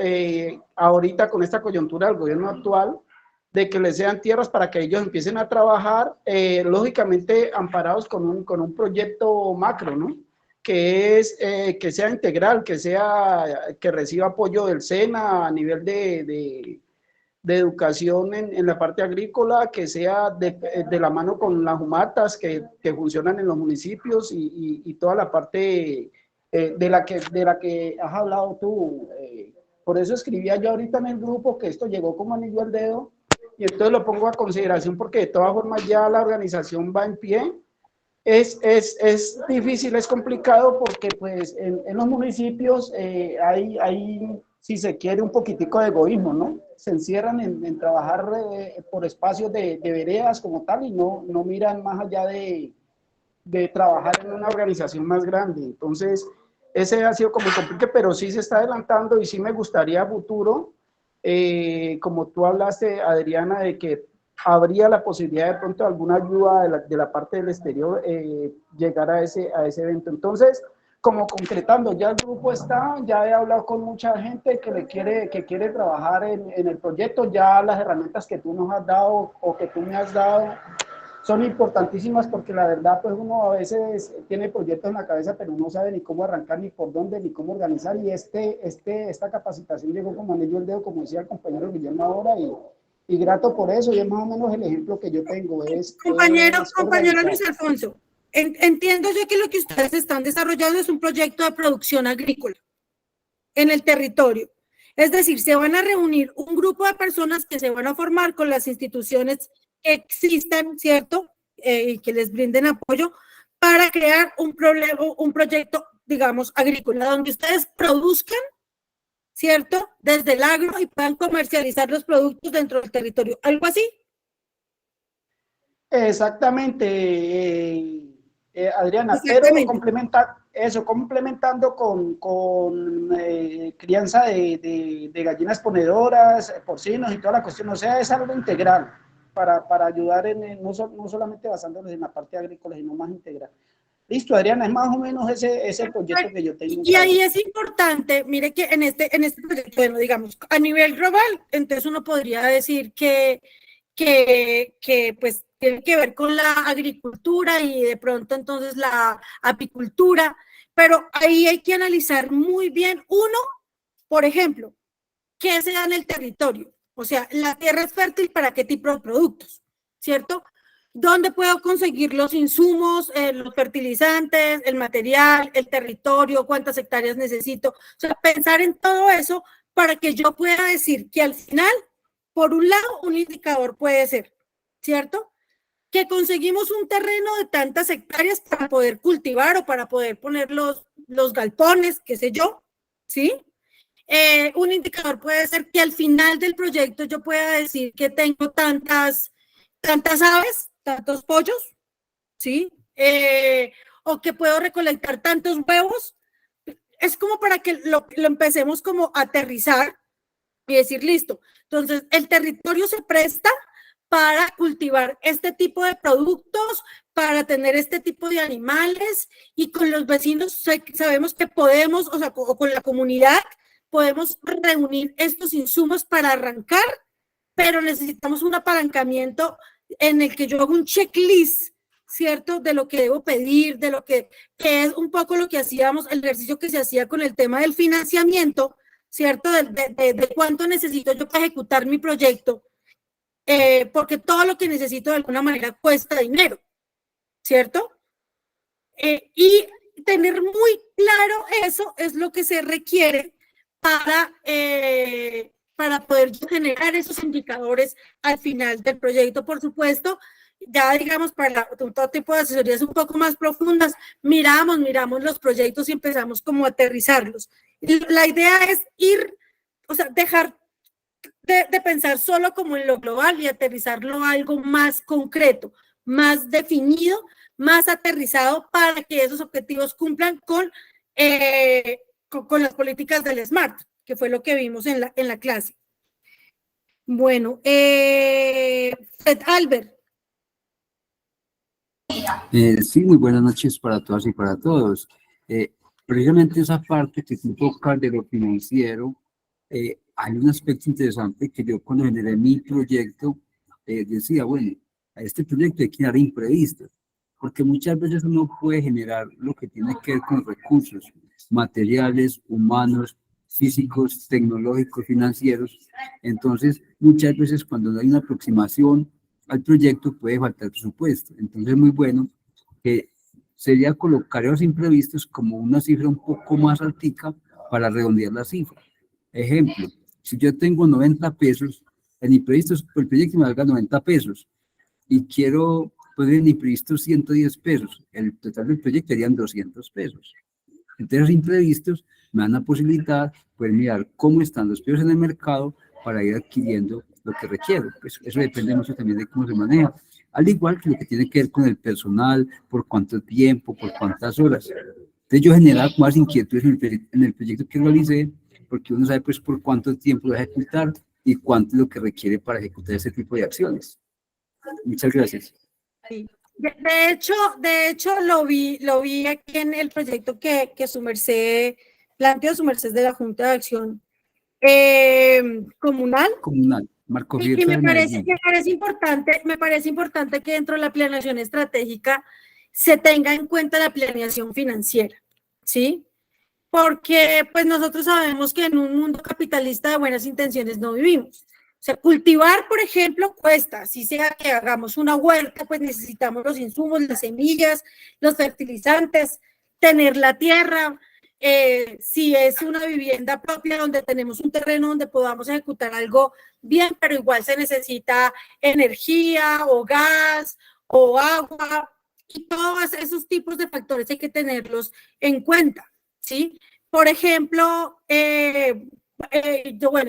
ahorita con esta coyuntura del gobierno actual, de que les sean tierras para que ellos empiecen a trabajar, lógicamente amparados con un proyecto macro, ¿no? Que sea integral, que reciba apoyo del SENA a nivel de educación en la parte agrícola, que sea de la mano con las humatas que funcionan en los municipios y toda la parte de la que has hablado tú. Por eso escribía yo ahorita en el grupo que esto llegó como anillo al dedo, y entonces lo pongo a consideración porque de todas formas ya la organización va en pie. Es difícil, es complicado porque pues en los municipios hay, si se quiere, un poquitico de egoísmo, ¿no? Se encierran en trabajar por espacios de veredas como tal y no miran más allá de trabajar en una organización más grande. Entonces, ese ha sido como complique, pero sí se está adelantando y sí me gustaría a futuro, como tú hablaste, Adriana, de que habría la posibilidad de pronto alguna ayuda de la parte del exterior, llegar a ese evento. Entonces, como concretando, ya el grupo está, ya he hablado con mucha gente que quiere trabajar en el proyecto, ya las herramientas que tú nos has dado o que tú me has dado son importantísimas porque la verdad pues uno a veces tiene proyectos en la cabeza pero no sabe ni cómo arrancar, ni por dónde, ni cómo organizar, y esta capacitación llegó como anillo al dedo, como decía el compañero Guillermo ahora, y grato por eso, y es más o menos el ejemplo que yo tengo. Compañero Luis Alfonso, entiendo yo que lo que ustedes están desarrollando es un proyecto de producción agrícola en el territorio. Es decir, se van a reunir un grupo de personas que se van a formar con las instituciones que existan, ¿cierto? Que les brinden apoyo para crear un proyecto, digamos, agrícola, donde ustedes produzcan, ¿cierto? Desde el agro y puedan comercializar los productos dentro del territorio. ¿Algo así? Exactamente, Adriana, Exactamente. pero complementando con crianza de gallinas ponedoras, porcinos y toda la cuestión, o sea, es algo integral para ayudar no solamente basándonos en la parte agrícola, sino más integral. Listo, Adriana, es más o menos ese proyecto que yo tengo. Y ahí es importante, mire que en este proyecto, bueno, digamos, a nivel global, entonces uno podría decir que pues tiene que ver con la agricultura y de pronto entonces la apicultura, pero ahí hay que analizar muy bien, uno, por ejemplo, qué se da en el territorio, o sea, la tierra es fértil para qué tipo de productos, ¿cierto? ¿Dónde puedo conseguir los insumos, los fertilizantes, el material, el territorio, cuántas hectáreas necesito? O sea, pensar en todo eso para que yo pueda decir que al final, por un lado, un indicador puede ser, ¿cierto? Que conseguimos un terreno de tantas hectáreas para poder cultivar o para poder poner los galpones, qué sé yo, ¿sí? Un indicador puede ser que al final del proyecto yo pueda decir que tengo tantas aves, tantos pollos, ¿sí? O que puedo recolectar tantos huevos. Es como para que lo empecemos como a aterrizar y decir, listo. Entonces, el territorio se presta para cultivar este tipo de productos, para tener este tipo de animales, y con los vecinos sabemos que podemos, o sea, o con la comunidad, podemos reunir estos insumos para arrancar, pero necesitamos un apalancamiento en el que yo hago un checklist, ¿cierto? De lo que debo pedir, de lo que es un poco lo que hacíamos, el ejercicio que se hacía con el tema del financiamiento, ¿cierto? De cuánto necesito yo para ejecutar mi proyecto. porque todo lo que necesito de alguna manera cuesta dinero, ¿cierto? Y tener muy claro eso es lo que se requiere para poder generar esos indicadores al final del proyecto. Por supuesto, ya digamos, para todo tipo de asesorías un poco más profundas, miramos los proyectos y empezamos como a aterrizarlos. La idea es dejar de pensar solo como en lo global y aterrizarlo a algo más concreto, más definido, más aterrizado para que esos objetivos cumplan con las políticas del SMART, que fue lo que vimos en la clase. Bueno, Fred Albert. Sí, muy buenas noches para todas y para todos. Precisamente esa parte que tú tocas de lo financiero, hay un aspecto interesante que yo cuando generé mi proyecto decía, bueno, a este proyecto hay que generar imprevistos, porque muchas veces uno puede generar lo que tiene que ver con recursos materiales, humanos, físicos, tecnológicos, financieros. Entonces, muchas veces cuando no hay una aproximación al proyecto puede faltar presupuesto. Entonces, es muy bueno que sería colocar esos imprevistos como una cifra un poco más altica para redondear la cifra. Ejemplo, si yo tengo 90 pesos, el imprevisto, el proyecto me valga 90 pesos y quiero poner en imprevisto 110 pesos, el total del proyecto serían 200 pesos. Entonces, los imprevistos me dan la posibilidad de poder mirar cómo están los precios en el mercado para ir adquiriendo lo que requiero. Pues eso depende mucho también de cómo se maneja. Al igual que lo que tiene que ver con el personal, por cuánto tiempo, por cuántas horas. Entonces, yo generaba más inquietudes en el proyecto que realicé, porque uno sabe pues por cuánto tiempo lo va a ejecutar y cuánto es lo que requiere para ejecutar ese tipo de acciones. Muchas gracias. Sí. De hecho lo vi aquí en el proyecto que su merced planteó, su merced de la Junta de Acción Comunal. Marco Y me parece importante que dentro de la planeación estratégica se tenga en cuenta la planeación financiera, ¿sí? Porque pues nosotros sabemos que en un mundo capitalista de buenas intenciones no vivimos. O sea, cultivar, por ejemplo, cuesta. Si sea que hagamos una huerta, pues necesitamos los insumos, las semillas, los fertilizantes, tener la tierra. Si es una vivienda propia donde tenemos un terreno donde podamos ejecutar algo bien, pero igual se necesita energía o gas o agua y todos esos tipos de factores hay que tenerlos en cuenta, ¿sí? Por ejemplo,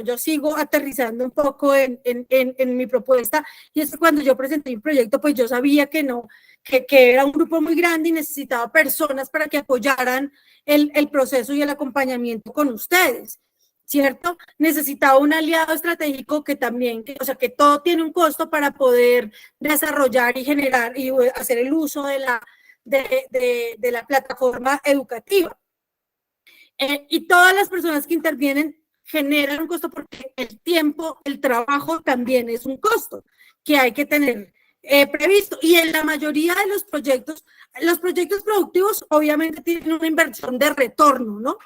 yo sigo aterrizando un poco en mi propuesta y es que cuando yo presenté mi proyecto, pues yo sabía que era un grupo muy grande y necesitaba personas para que apoyaran el proceso y el acompañamiento con ustedes, ¿cierto? Necesitaba un aliado estratégico que también, o sea, que todo tiene un costo para poder desarrollar y generar y hacer el uso de la plataforma educativa. Y todas las personas que intervienen generan un costo porque el tiempo, el trabajo también es un costo que hay que tener previsto. Y en la mayoría de los proyectos productivos obviamente tienen una inversión de retorno, ¿no?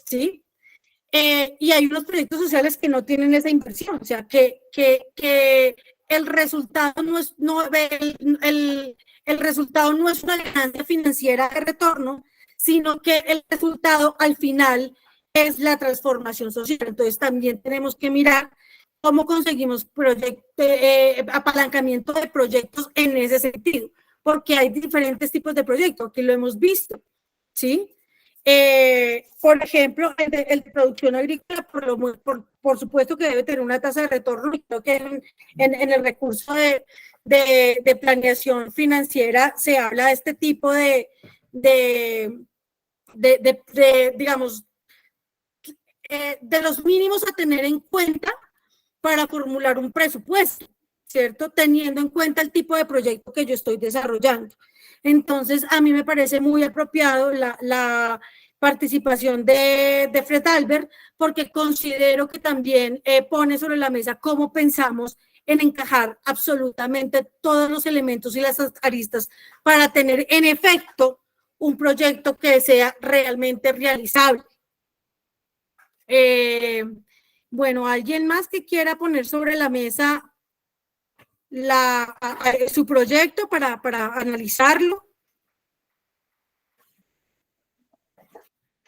¿Sí? Y hay unos proyectos sociales que no tienen esa inversión, o sea, que el resultado el resultado no es una ganancia financiera de retorno, sino que el resultado al final es la transformación social. Entonces también tenemos que mirar cómo conseguimos apalancamiento de proyectos en ese sentido, porque hay diferentes tipos de proyectos, que lo hemos visto, ¿sí? Por ejemplo, el de producción agrícola, por supuesto que debe tener una tasa de retorno, y creo que en el recurso de planeación financiera se habla de este tipo digamos, de los mínimos a tener en cuenta para formular un presupuesto, ¿cierto? Teniendo en cuenta el tipo de proyecto que yo estoy desarrollando. Entonces, a mí me parece muy apropiado la participación de Fred Albert, porque considero que también pone sobre la mesa cómo pensamos en encajar absolutamente todos los elementos y las aristas para tener en efecto un proyecto que sea realmente realizable. Bueno, ¿alguien más que quiera poner sobre la mesa su proyecto para analizarlo.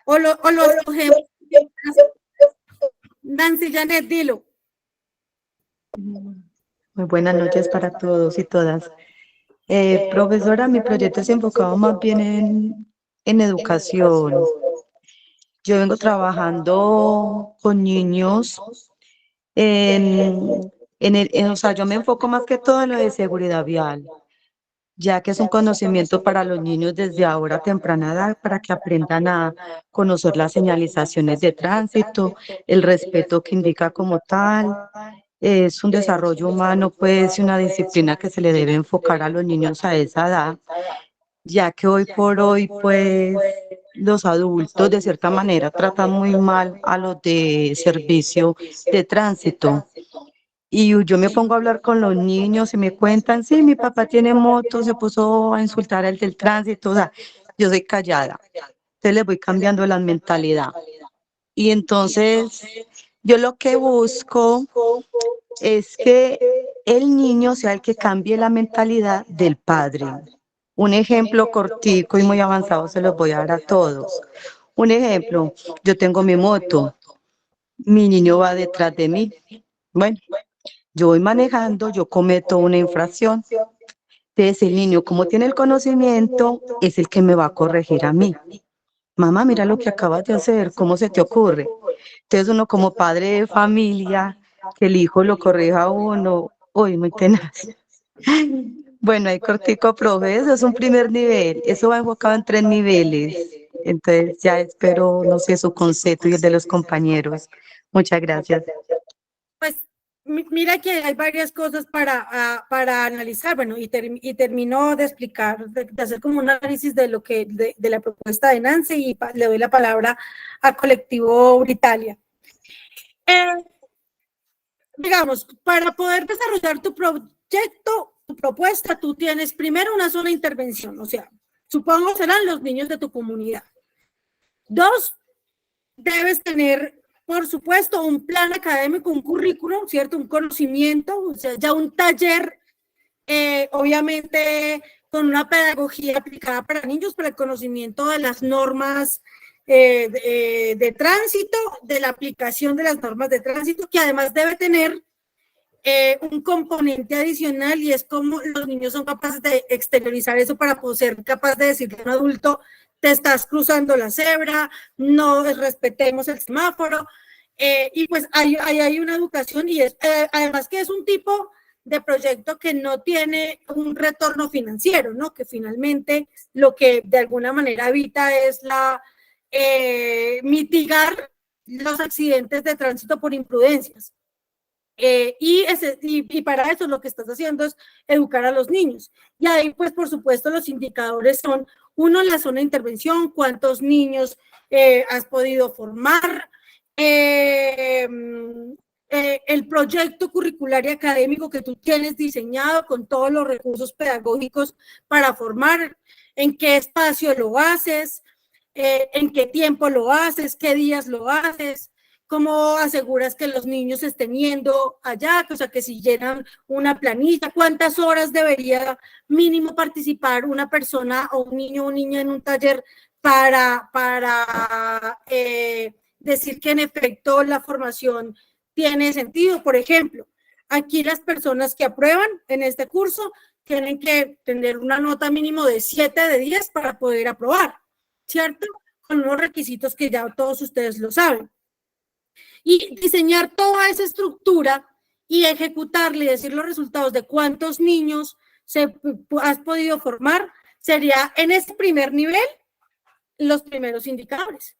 O lo escogemos. Nancy Janet, dilo. Muy buenas noches para todos y todas. Profesora, mi proyecto es enfocado más bien en educación. Yo vengo trabajando con niños o sea, yo me enfoco más que todo en lo de seguridad vial, ya que es un conocimiento para los niños desde ahora a temprana edad, para que aprendan a conocer las señalizaciones de tránsito, el respeto que indica como tal. Es un desarrollo humano, pues, y una disciplina que se le debe enfocar a los niños a esa edad, ya que hoy por hoy, pues, los adultos de cierta manera tratan muy mal a los de servicio de tránsito. Y yo me pongo a hablar con los niños y me cuentan, sí, mi papá tiene moto, se puso a insultar al del tránsito, o sea, yo soy callada. Entonces les voy cambiando la mentalidad. Y entonces yo lo que busco es que el niño sea el que cambie la mentalidad del padre. Un ejemplo cortico y muy avanzado se los voy a dar a todos. Un ejemplo, yo tengo mi moto, mi niño va detrás de mí. Bueno, yo voy manejando, yo cometo una infracción. Entonces el niño, como tiene el conocimiento, es el que me va a corregir a mí. Mamá, mira lo que acabas de hacer, ¿cómo se te ocurre? Entonces uno como padre de familia, que el hijo lo corrija a uno, uy, muy tenaz. Bueno, ahí cortico, profe, eso es un primer nivel, eso va enfocado en 3 niveles. Entonces ya espero, no sé, su concepto y el de los compañeros. Muchas gracias. Pues mira que hay varias cosas para analizar, bueno, y terminó de explicar, de hacer como un análisis de lo que, de la propuesta de Nancy, y le doy la palabra al colectivo Britalia. Digamos, para poder desarrollar tu proyecto, tu propuesta, tú tienes primero una zona de intervención, o sea, supongo serán los niños de tu comunidad. 2, debes tener, por supuesto, un plan académico, un currículum, ¿cierto? Un conocimiento, o sea, ya un taller, obviamente, con una pedagogía aplicada para niños, para el conocimiento de las normas de tránsito, de la aplicación de las normas de tránsito, que además debe tener un componente adicional, y es cómo los niños son capaces de exteriorizar eso para poder ser capaz de decirle a un adulto: te estás cruzando la cebra, no respetemos el semáforo, y pues hay una educación, y es además que es un tipo de proyecto que no tiene un retorno financiero, ¿no? Que finalmente lo que de alguna manera evita es mitigar los accidentes de tránsito por imprudencias. Y para eso lo que estás haciendo es educar a los niños. Y ahí, pues, por supuesto, los indicadores son: uno, la zona de intervención, cuántos niños has podido formar, el proyecto curricular y académico que tú tienes diseñado con todos los recursos pedagógicos para formar, en qué espacio lo haces, en qué tiempo lo haces, qué días lo haces, cómo aseguras que los niños estén yendo allá, o sea, que si llenan una planilla, cuántas horas debería mínimo participar una persona o un niño o niña en un taller para decir que en efecto la formación tiene sentido. Por ejemplo, aquí las personas que aprueban en este curso tienen que tener una nota mínimo de 7 de 10 para poder aprobar, ¿cierto? Con unos requisitos que ya todos ustedes lo saben. Y diseñar toda esa estructura y ejecutarle y decir los resultados de cuántos niños has podido formar sería, en ese primer nivel, los primeros indicadores.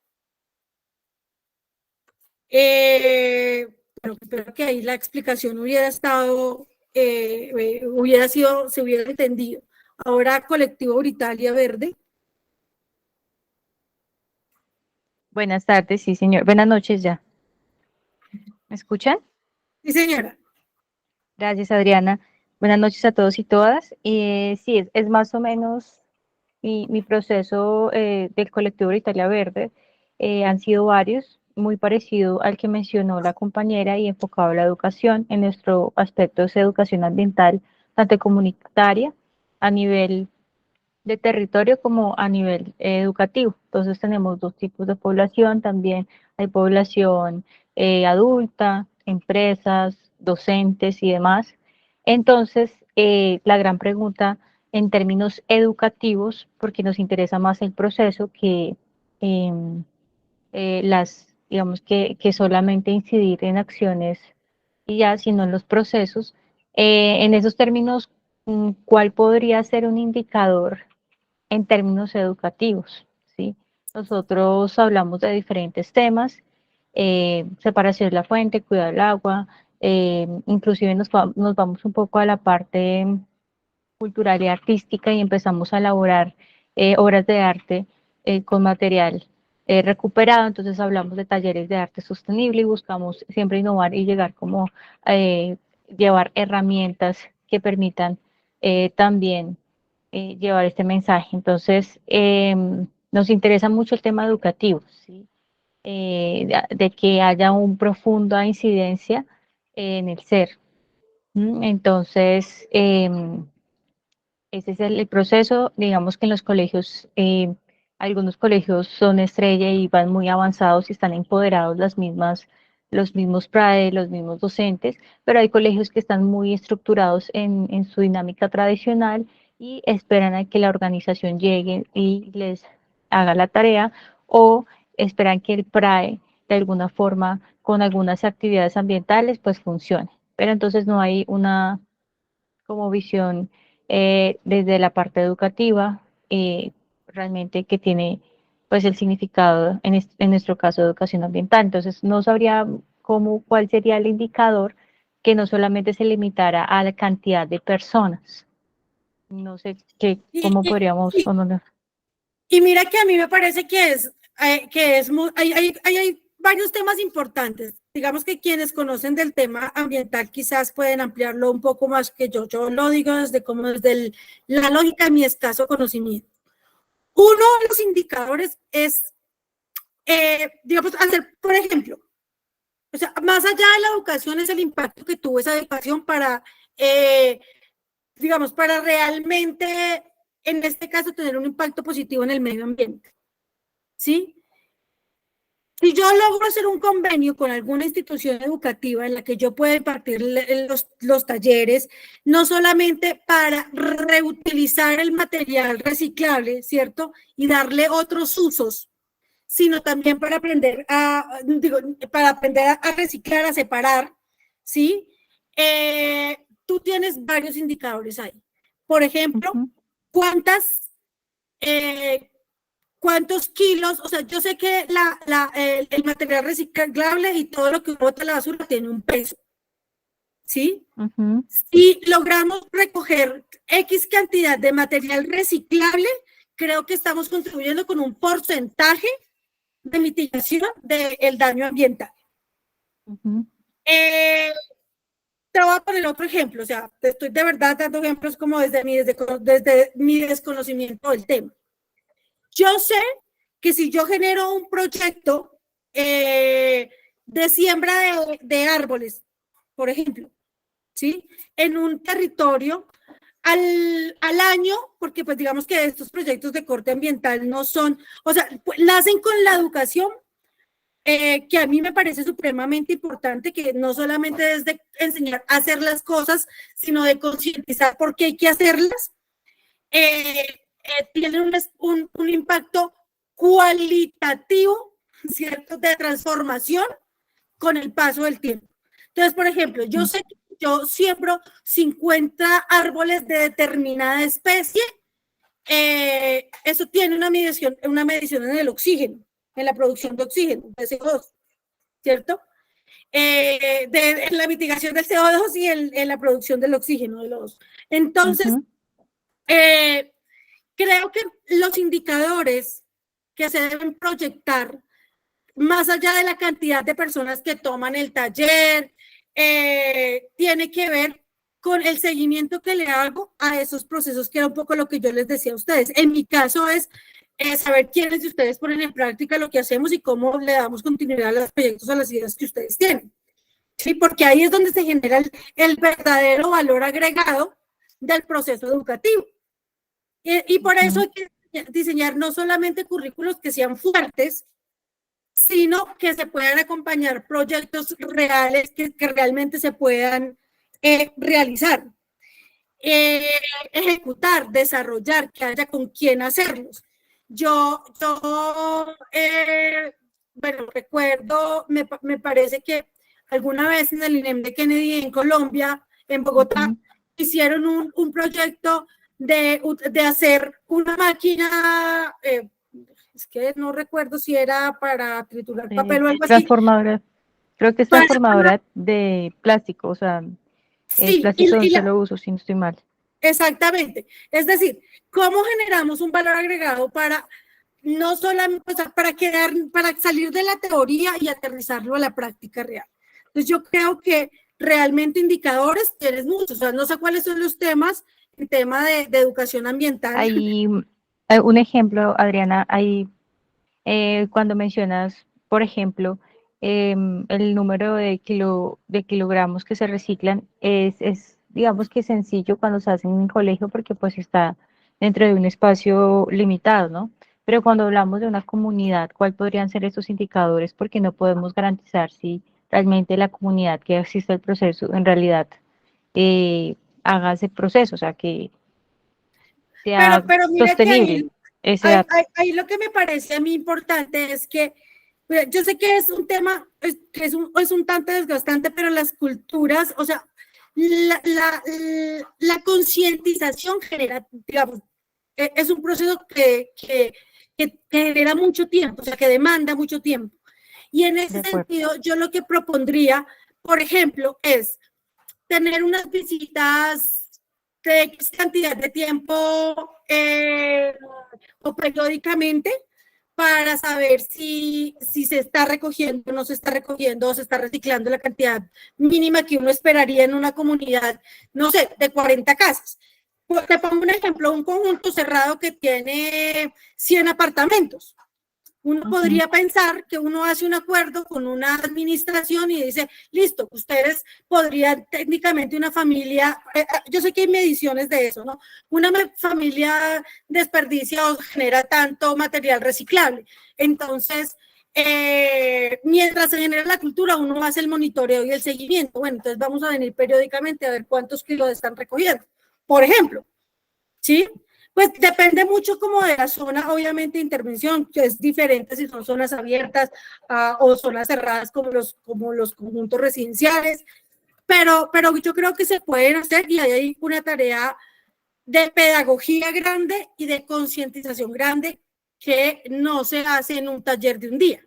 Bueno, espero que ahí la explicación hubiera estado, se hubiera entendido. Ahora, colectivo Britalia Verde. Buenas tardes, sí, señor. Buenas noches ya. ¿Me escuchan? Sí, señora. Gracias, Adriana. Buenas noches a todos y todas. Sí, es más o menos mi proceso del colectivo Italia Verde. Han sido varios, muy parecido al que mencionó la compañera y enfocado a la educación. En nuestro aspecto es educación ambiental, tanto comunitaria a nivel de territorio como a nivel educativo. Entonces tenemos dos tipos de población también. Hay población adulta, empresas, docentes y demás. Entonces, la gran pregunta en términos educativos, porque nos interesa más el proceso que digamos que solamente incidir en acciones y ya, sino en los procesos. En esos términos, ¿cuál podría ser un indicador en términos educativos? ¿Sí? Nosotros hablamos de diferentes temas, separación de la fuente, cuidado del agua, inclusive nos vamos un poco a la parte cultural y artística y empezamos a elaborar obras de arte con material recuperado. Entonces hablamos de talleres de arte sostenible y buscamos siempre innovar y llegar como llevar herramientas que permitan también llevar este mensaje. Entonces nos interesa mucho el tema educativo, ¿sí? De que haya una profunda incidencia en el ser. Entonces, ese es el proceso. Digamos que en los colegios, algunos colegios son estrella y van muy avanzados y están empoderados los mismos PRAE, los mismos docentes, pero hay colegios que están muy estructurados en su dinámica tradicional y esperan a que la organización llegue y les haga la tarea, o esperan que el PRAE de alguna forma con algunas actividades ambientales pues funcione. Pero entonces no hay una como visión desde la parte educativa realmente que tiene pues el significado en nuestro caso de educación ambiental. Entonces no sabría cuál sería el indicador que no solamente se limitara a la cantidad de personas. No sé cómo podríamos... Y mira que a mí me parece que hay varios temas importantes. Digamos que quienes conocen del tema ambiental quizás pueden ampliarlo un poco más que yo. Yo lo digo desde la lógica de mi escaso conocimiento. Uno de los indicadores es, digamos, hacer, por ejemplo, o sea, más allá de la educación es el impacto que tuvo esa educación para, digamos, para realmente, en este caso, tener un impacto positivo en el medio ambiente. ¿Sí? Si yo logro hacer un convenio con alguna institución educativa en la que yo pueda impartir los talleres, no solamente para reutilizar el material reciclable, ¿cierto? Y darle otros usos, sino también para aprender a reciclar, a separar, ¿sí? Tú tienes varios indicadores ahí. Por ejemplo, ¿cuántos kilos? O sea, yo sé que el material reciclable y todo lo que bota la basura tiene un peso, ¿sí? Si logramos recoger X cantidad de material reciclable, creo que estamos contribuyendo con un porcentaje de mitigación del daño ambiental. Te voy a poner otro ejemplo, o sea, te estoy de verdad dando ejemplos como desde mi desconocimiento del tema. Yo sé que si yo genero un proyecto de siembra de árboles, por ejemplo, ¿sí? En un territorio al año, porque pues digamos que estos proyectos de corte ambiental no son, o sea, nacen con la educación, que a mí me parece supremamente importante, que no solamente es de enseñar a hacer las cosas, sino de concientizar por qué hay que hacerlas. Tienen un impacto cualitativo, ¿cierto? De transformación con el paso del tiempo. Entonces, por ejemplo, yo sé que yo siembro 50 árboles de determinada especie, eso tiene una medición en el oxígeno, en la producción de oxígeno, de CO2, ¿cierto? En la mitigación del CO2 y en la producción del oxígeno de los. Entonces, creo que los indicadores que se deben proyectar, más allá de la cantidad de personas que toman el taller, tiene que ver con el seguimiento que le hago a esos procesos, que era un poco lo que yo les decía a ustedes. En mi caso es saber quiénes de ustedes ponen en práctica lo que hacemos y cómo le damos continuidad a los proyectos, a las ideas que ustedes tienen. Sí, porque ahí es donde se genera el verdadero valor agregado, del proceso educativo. Y por eso hay que diseñar no solamente currículos que sean fuertes, sino que se puedan acompañar proyectos reales que realmente se puedan realizar, ejecutar, desarrollar, que haya con quién hacerlos. Bueno, recuerdo, me parece que alguna vez en el INEM de Kennedy en Colombia, en Bogotá, hicieron un proyecto de hacer una máquina, es que no recuerdo si era para triturar papel o algo así. Transformadora, creo que es transformadora de plástico, o sea, sí, plástico de un solo uso, si no estoy mal. Exactamente. Es decir, ¿cómo generamos un valor agregado para no solamente, o sea, para salir de la teoría y aterrizarlo a la práctica real? Entonces yo creo que realmente indicadores tienes muchos, o sea, no sé cuáles son los temas, el tema de educación ambiental. Hay un ejemplo, Adriana, cuando mencionas, por ejemplo, el número de kilogramos que se reciclan es, digamos que sencillo cuando se hace en un colegio porque pues está dentro de un espacio limitado, ¿no? Pero cuando hablamos de una comunidad, ¿cuáles podrían ser estos indicadores? Porque no podemos garantizar si realmente la comunidad que asiste al proceso en realidad haga ese proceso, o sea, que sea pero mira sostenible. Que ahí lo que me parece a mí importante es que yo sé que es un tema que es un tanto desgastante, pero las culturas, o sea, la concientización genera, digamos, es un proceso que genera mucho tiempo, o sea, que demanda mucho tiempo. Y en ese sentido, yo lo que propondría, por ejemplo, es tener unas visitas de X cantidad de tiempo o periódicamente para saber si se está recogiendo, no se está recogiendo o se está reciclando la cantidad mínima que uno esperaría en una comunidad, no sé, de 40 casas. Te pongo un ejemplo, un conjunto cerrado que tiene 100 apartamentos. Uno podría pensar que uno hace un acuerdo con una administración y dice, listo, ustedes podrían técnicamente una familia, yo sé que hay mediciones de eso, ¿no? Una familia desperdicia o genera tanto material reciclable. Entonces, mientras se genera la cultura, uno hace el monitoreo y el seguimiento. Bueno, entonces vamos a venir periódicamente a ver cuántos kilos están recogiendo. Por ejemplo, ¿sí? Pues depende mucho como de la zona, obviamente, de intervención, que es diferente si son zonas abiertas o zonas cerradas como los conjuntos residenciales, pero yo creo que se pueden hacer y hay una tarea de pedagogía grande y de concientización grande que no se hace en un taller de un día,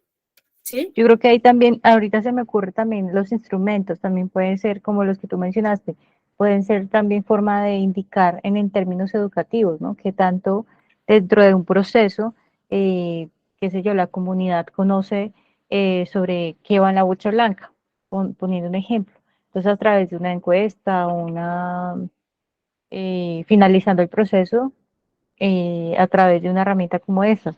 ¿sí? Yo creo que ahí también, ahorita se me ocurre también los instrumentos, también pueden ser como los que tú mencionaste, pueden ser también forma de indicar en términos educativos, ¿no? Que tanto dentro de un proceso, qué sé yo, la comunidad conoce sobre qué va en la bocha blanca, poniendo un ejemplo. Entonces, a través de una encuesta, finalizando el proceso, a través de una herramienta como esa.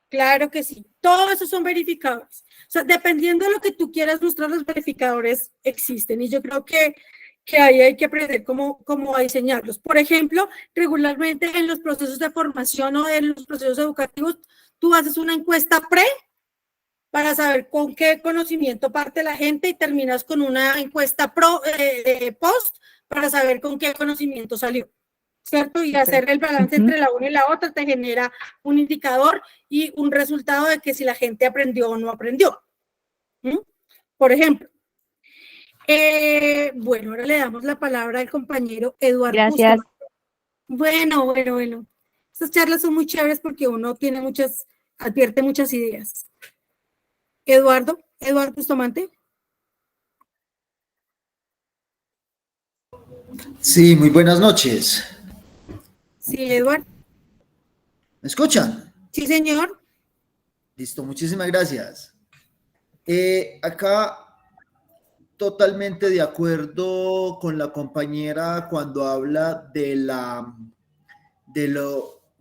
Claro que sí, todos esos son verificadores. O sea, dependiendo de lo que tú quieras mostrar, los verificadores existen y yo creo que ahí hay que aprender cómo a diseñarlos. Por ejemplo, regularmente en los procesos de formación o en los procesos educativos, tú haces una encuesta para saber con qué conocimiento parte la gente y terminas con una encuesta post para saber con qué conocimiento salió, ¿cierto? Y hacer el balance entre la una y la otra te genera un indicador y un resultado de que si la gente aprendió o no aprendió. Por ejemplo, bueno, ahora le damos la palabra al compañero Eduardo. Gracias. Bueno. Estas charlas son muy chéveres porque uno tiene advierte muchas ideas. Eduardo Bustamante. Sí, muy buenas noches. Sí, Eduardo. ¿Me escuchan? Sí, señor. Listo, muchísimas gracias. Acá totalmente de acuerdo con la compañera cuando habla de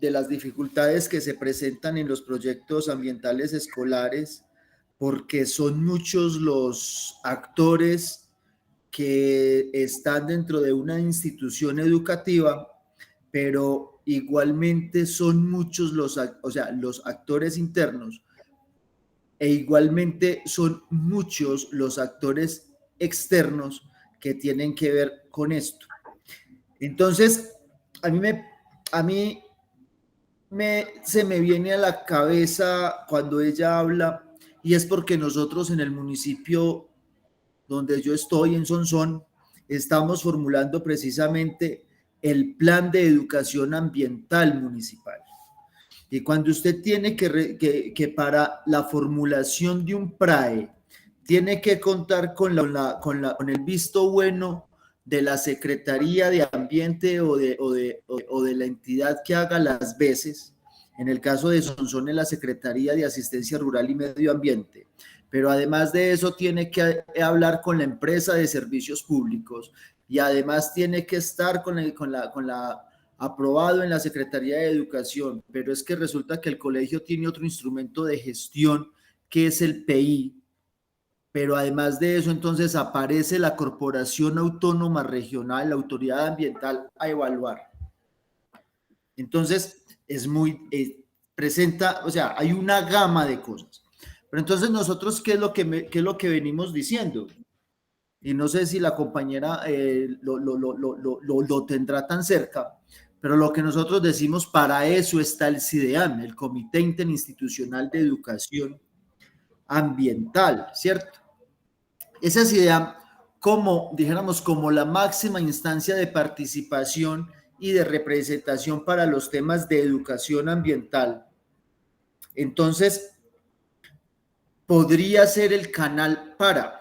las dificultades que se presentan en los proyectos ambientales escolares, porque son muchos los actores que están dentro de una institución educativa, pero igualmente son muchos los actores internos, e igualmente son muchos los actores externos que tienen que ver con esto. Entonces, a mí se me viene a la cabeza cuando ella habla, y es porque nosotros en el municipio donde yo estoy, en Sonsón, estamos formulando precisamente el plan de educación ambiental municipal. Y cuando usted tiene que para la formulación de un PRAE, tiene que contar con el visto bueno de la Secretaría de Ambiente o de la entidad que haga las veces. En el caso de Sonsón, es la Secretaría de Asistencia Rural y Medio Ambiente. Pero además de eso, tiene que hablar con la empresa de servicios públicos y además tiene que estar aprobado en la Secretaría de Educación. Pero es que resulta que el colegio tiene otro instrumento de gestión que es el PI. Pero además de eso, entonces aparece la Corporación Autónoma Regional, la Autoridad Ambiental, a evaluar. Entonces, presenta, o sea, hay una gama de cosas. Pero entonces nosotros, ¿qué es lo que venimos diciendo? Y no sé si la compañera lo tendrá tan cerca, pero lo que nosotros decimos, para eso está el CIDEAM, el Comité Interinstitucional de Educación Ambiental, ¿cierto? Ese CIDEAM, dijéramos, como la máxima instancia de participación y de representación para los temas de educación ambiental. Entonces, podría ser el canal para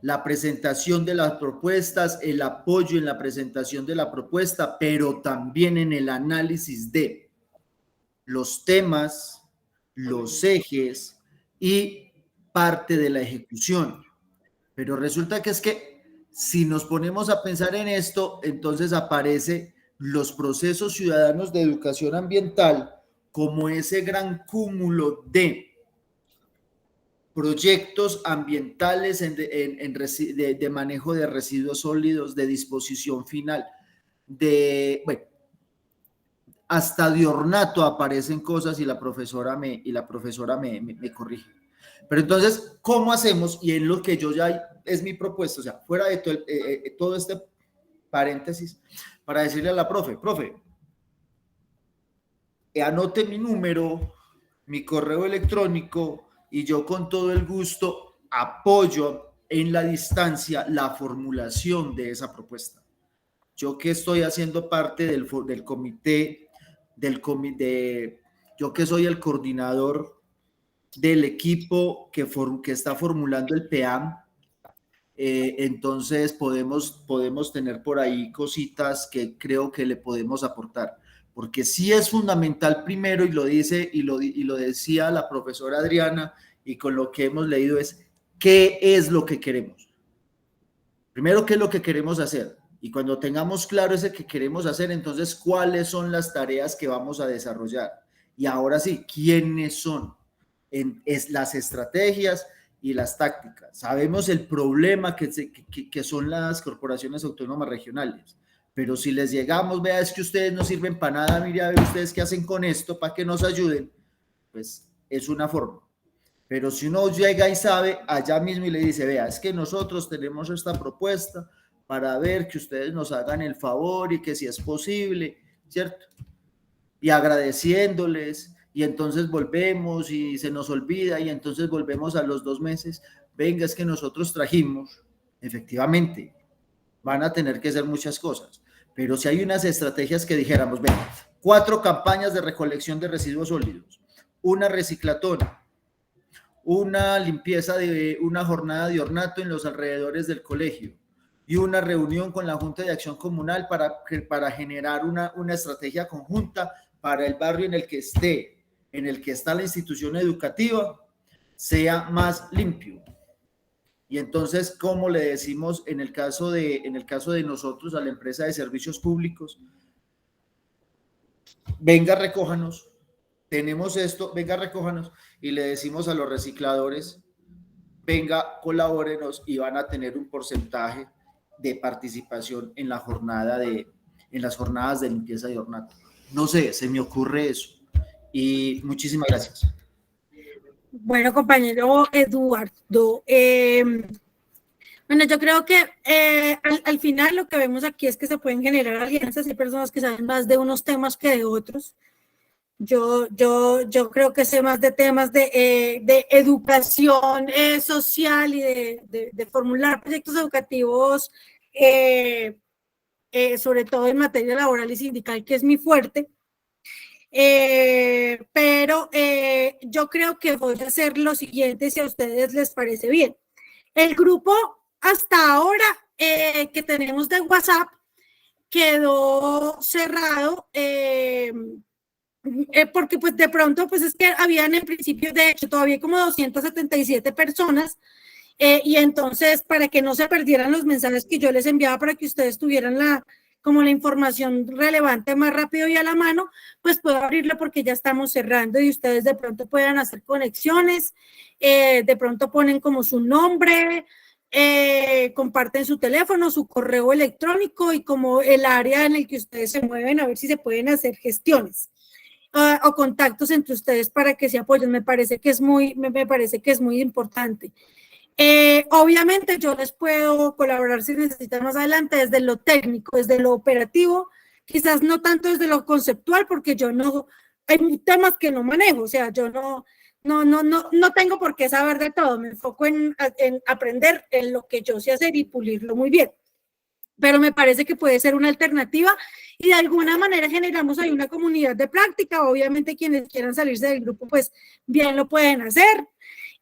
la presentación de las propuestas, el apoyo en la presentación de la propuesta, pero también en el análisis de los temas, los ejes y parte de la ejecución. Pero resulta que es que si nos ponemos a pensar en esto, entonces aparecen los procesos ciudadanos de educación ambiental como ese gran cúmulo de proyectos ambientales de manejo de residuos sólidos, de disposición final, hasta de ornato aparecen cosas y la profesora me corrige. Pero entonces, ¿cómo hacemos? Y en lo que yo ya es mi propuesta, o sea, fuera de todo este paréntesis, para decirle a la profe, anote mi número, mi correo electrónico, y yo con todo el gusto apoyo en la distancia la formulación de esa propuesta. Yo que estoy haciendo parte del comité, yo que soy el coordinador del equipo que está formulando el PEAM, entonces podemos tener por ahí cositas que creo que le podemos aportar, porque sí es fundamental primero, y lo decía la profesora Adriana, y con lo que hemos leído es, ¿qué es lo que queremos? Primero, ¿qué es lo que queremos hacer? Y cuando tengamos claro ese que queremos hacer, entonces, ¿cuáles son las tareas que vamos a desarrollar? Y ahora sí, ¿quiénes son? Las estrategias y las tácticas. Sabemos el problema que son las corporaciones autónomas regionales, pero si les llegamos, vea, es que ustedes no sirven para nada, mire a ver ustedes qué hacen con esto para que nos ayuden, pues es una forma. Pero si uno llega y sabe allá mismo y le dice, vea, es que nosotros tenemos esta propuesta para ver que ustedes nos hagan el favor y que si es posible, ¿cierto? Y agradeciéndoles, y entonces volvemos y se nos olvida, y entonces volvemos a los 2 meses, venga, es que nosotros trajimos, efectivamente, van a tener que hacer muchas cosas, pero si hay unas estrategias que dijéramos, venga, 4 campañas de recolección de residuos sólidos, una reciclatona, una limpieza de una jornada de ornato en los alrededores del colegio y una reunión con la Junta de Acción Comunal para generar una estrategia conjunta para el barrio en el que está la institución educativa, sea más limpio. Y entonces, ¿cómo le decimos en el caso de nosotros a la empresa de servicios públicos? Venga, recójanos. Tenemos esto, venga, recójanos, y le decimos a los recicladores, venga, colabórenos y van a tener un porcentaje de participación en la jornada en las jornadas de limpieza y ornato. No sé, se me ocurre eso. Y muchísimas gracias. Bueno, compañero Eduardo, bueno, yo creo que al final lo que vemos aquí es que se pueden generar alianzas. Hay personas que saben más de unos temas que de otros. Yo creo que sé más de temas de educación social y de formular proyectos educativos, sobre todo en materia laboral y sindical, que es mi fuerte. Pero yo creo que voy a hacer lo siguiente, si a ustedes les parece bien. El grupo hasta ahora que tenemos de WhatsApp quedó cerrado, porque pues de pronto pues es que habían en principio, de hecho, todavía como 277 personas, y entonces para que no se perdieran los mensajes que yo les enviaba, para que ustedes tuvieran como la información relevante más rápido y a la mano, pues puedo abrirlo porque ya estamos cerrando y ustedes de pronto puedan hacer conexiones, de pronto ponen como su nombre, comparten su teléfono, su correo electrónico y como el área en el que ustedes se mueven, a ver si se pueden hacer gestiones o contactos entre ustedes para que se apoyen. Me parece que es muy importante. Obviamente yo les puedo colaborar si necesitan más adelante desde lo técnico, desde lo operativo, quizás no tanto desde lo conceptual, porque hay temas que no manejo, o sea, yo no tengo por qué saber de todo, me enfoco en aprender en lo que yo sé hacer y pulirlo muy bien. Pero me parece que puede ser una alternativa y de alguna manera generamos ahí una comunidad de práctica. Obviamente quienes quieran salirse del grupo, pues bien lo pueden hacer.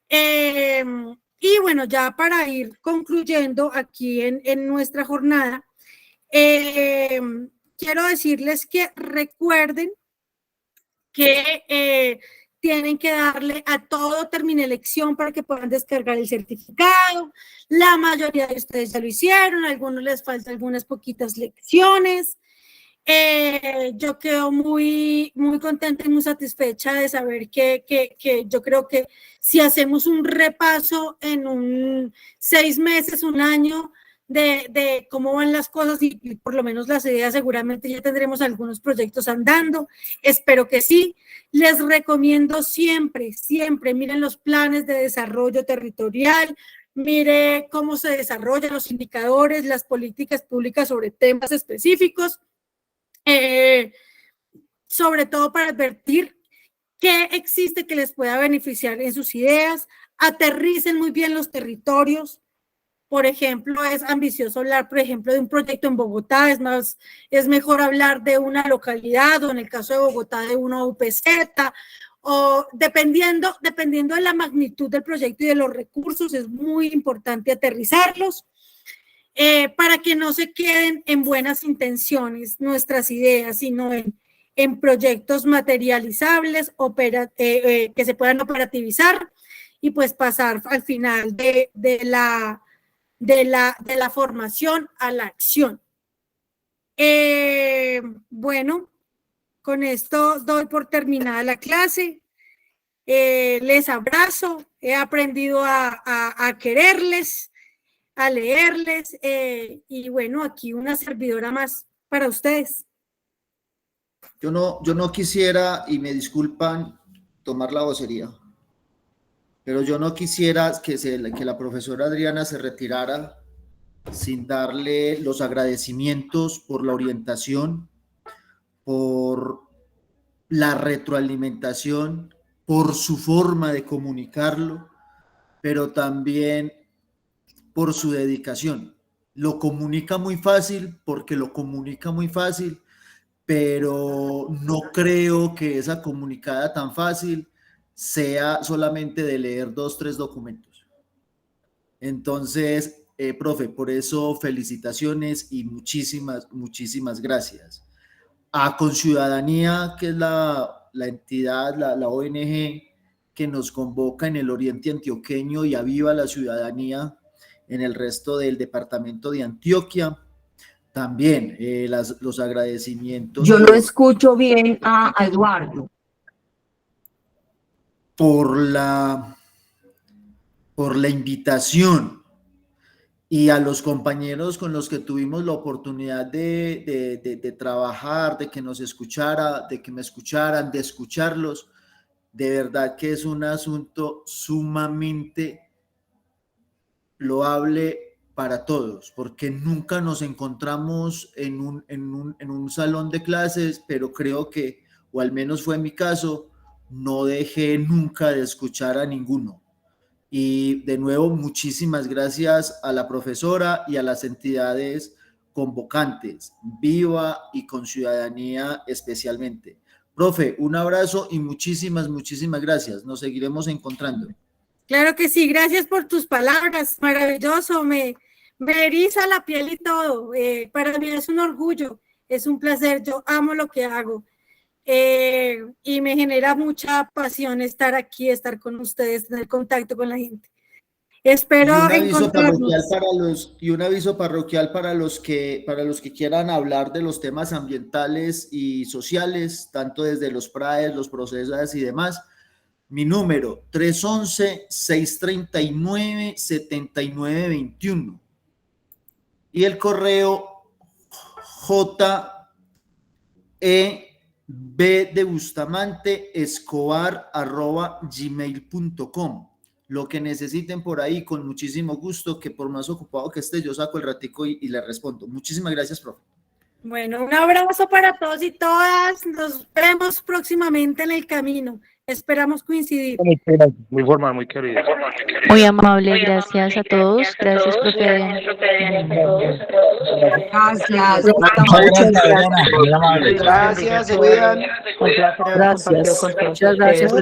Y bueno, ya para ir concluyendo aquí en nuestra jornada, quiero decirles que recuerden que tienen que darle a todo termine elección para que puedan descargar el certificado. La mayoría de ustedes ya lo hicieron, a algunos les faltan algunas poquitas lecciones. Yo quedo muy contenta y muy satisfecha de saber que yo creo que si hacemos un repaso en 6 meses, un año, de cómo van las cosas y por lo menos las ideas, seguramente ya tendremos algunos proyectos andando. Espero que sí. Les recomiendo siempre, miren los planes de desarrollo territorial, mire cómo se desarrollan los indicadores, las políticas públicas sobre temas específicos, sobre todo para advertir qué existe que les pueda beneficiar en sus ideas. Aterricen muy bien los territorios. Por ejemplo, es ambicioso hablar, por ejemplo, de un proyecto en Bogotá, es mejor hablar de una localidad, o en el caso de Bogotá, de una UPZ, o dependiendo de la magnitud del proyecto y de los recursos, es muy importante aterrizarlos, para que no se queden en buenas intenciones nuestras ideas, sino en proyectos materializables, que se puedan operativizar y pues pasar al final de la formación a la acción. Bueno, con esto doy por terminada la clase. Les abrazo, he aprendido a quererles, a leerles, y bueno, aquí una servidora más para ustedes. Yo no quisiera, y me disculpan, tomar la vocería, pero yo no quisiera que la profesora Adriana se retirara sin darle los agradecimientos por la orientación, por la retroalimentación, por su forma de comunicarlo, pero también por su dedicación. Lo comunica muy fácil porque lo comunica muy fácil, pero no creo que esa comunicada tan fácil sea solamente de leer 2, 3 documentos. Entonces, profe, por eso felicitaciones y muchísimas gracias. A Conciudadanía, que es la entidad, la ONG que nos convoca en el Oriente Antioqueño, y a Viva la Ciudadanía en el resto del departamento de Antioquia. También los agradecimientos. Yo no escucho bien a Eduardo. Por la por la invitación y a los compañeros con los que tuvimos la oportunidad de trabajar, de que nos escuchara, de que me escucharan, de escucharlos. De verdad que es un asunto sumamente loable para todos, porque nunca nos encontramos en un salón de clases, pero creo que, o al menos fue mi caso, no dejé nunca de escuchar a ninguno. Y de nuevo, muchísimas gracias a la profesora y a las entidades convocantes, Viva y con Ciudadanía especialmente. Profe, un abrazo y muchísimas gracias. Nos seguiremos encontrando. Claro que sí, gracias por tus palabras, maravilloso, me eriza la piel y todo. Para mí es un orgullo, es un placer, yo amo lo que hago. Y me genera mucha pasión estar aquí, estar con ustedes, tener contacto con la gente. Espero encontrarnos. Un aviso parroquial para los que quieran hablar de los temas ambientales y sociales, tanto desde los PRAES, los procesos y demás. Mi número 311-639-7921 y el correo jebdebustamante@gmail.com. Lo que necesiten por ahí, con muchísimo gusto, que por más ocupado que esté, yo saco el ratico y le respondo. Muchísimas gracias, profe. Bueno, un abrazo para todos y todas. Nos vemos próximamente en el camino. Esperamos coincidir. Muy formal, muy querido. Muy amable, gracias a todos. Gracias, profe Adriana. Gracias. Gracias, se cuidan. Gracias. Muchas gracias.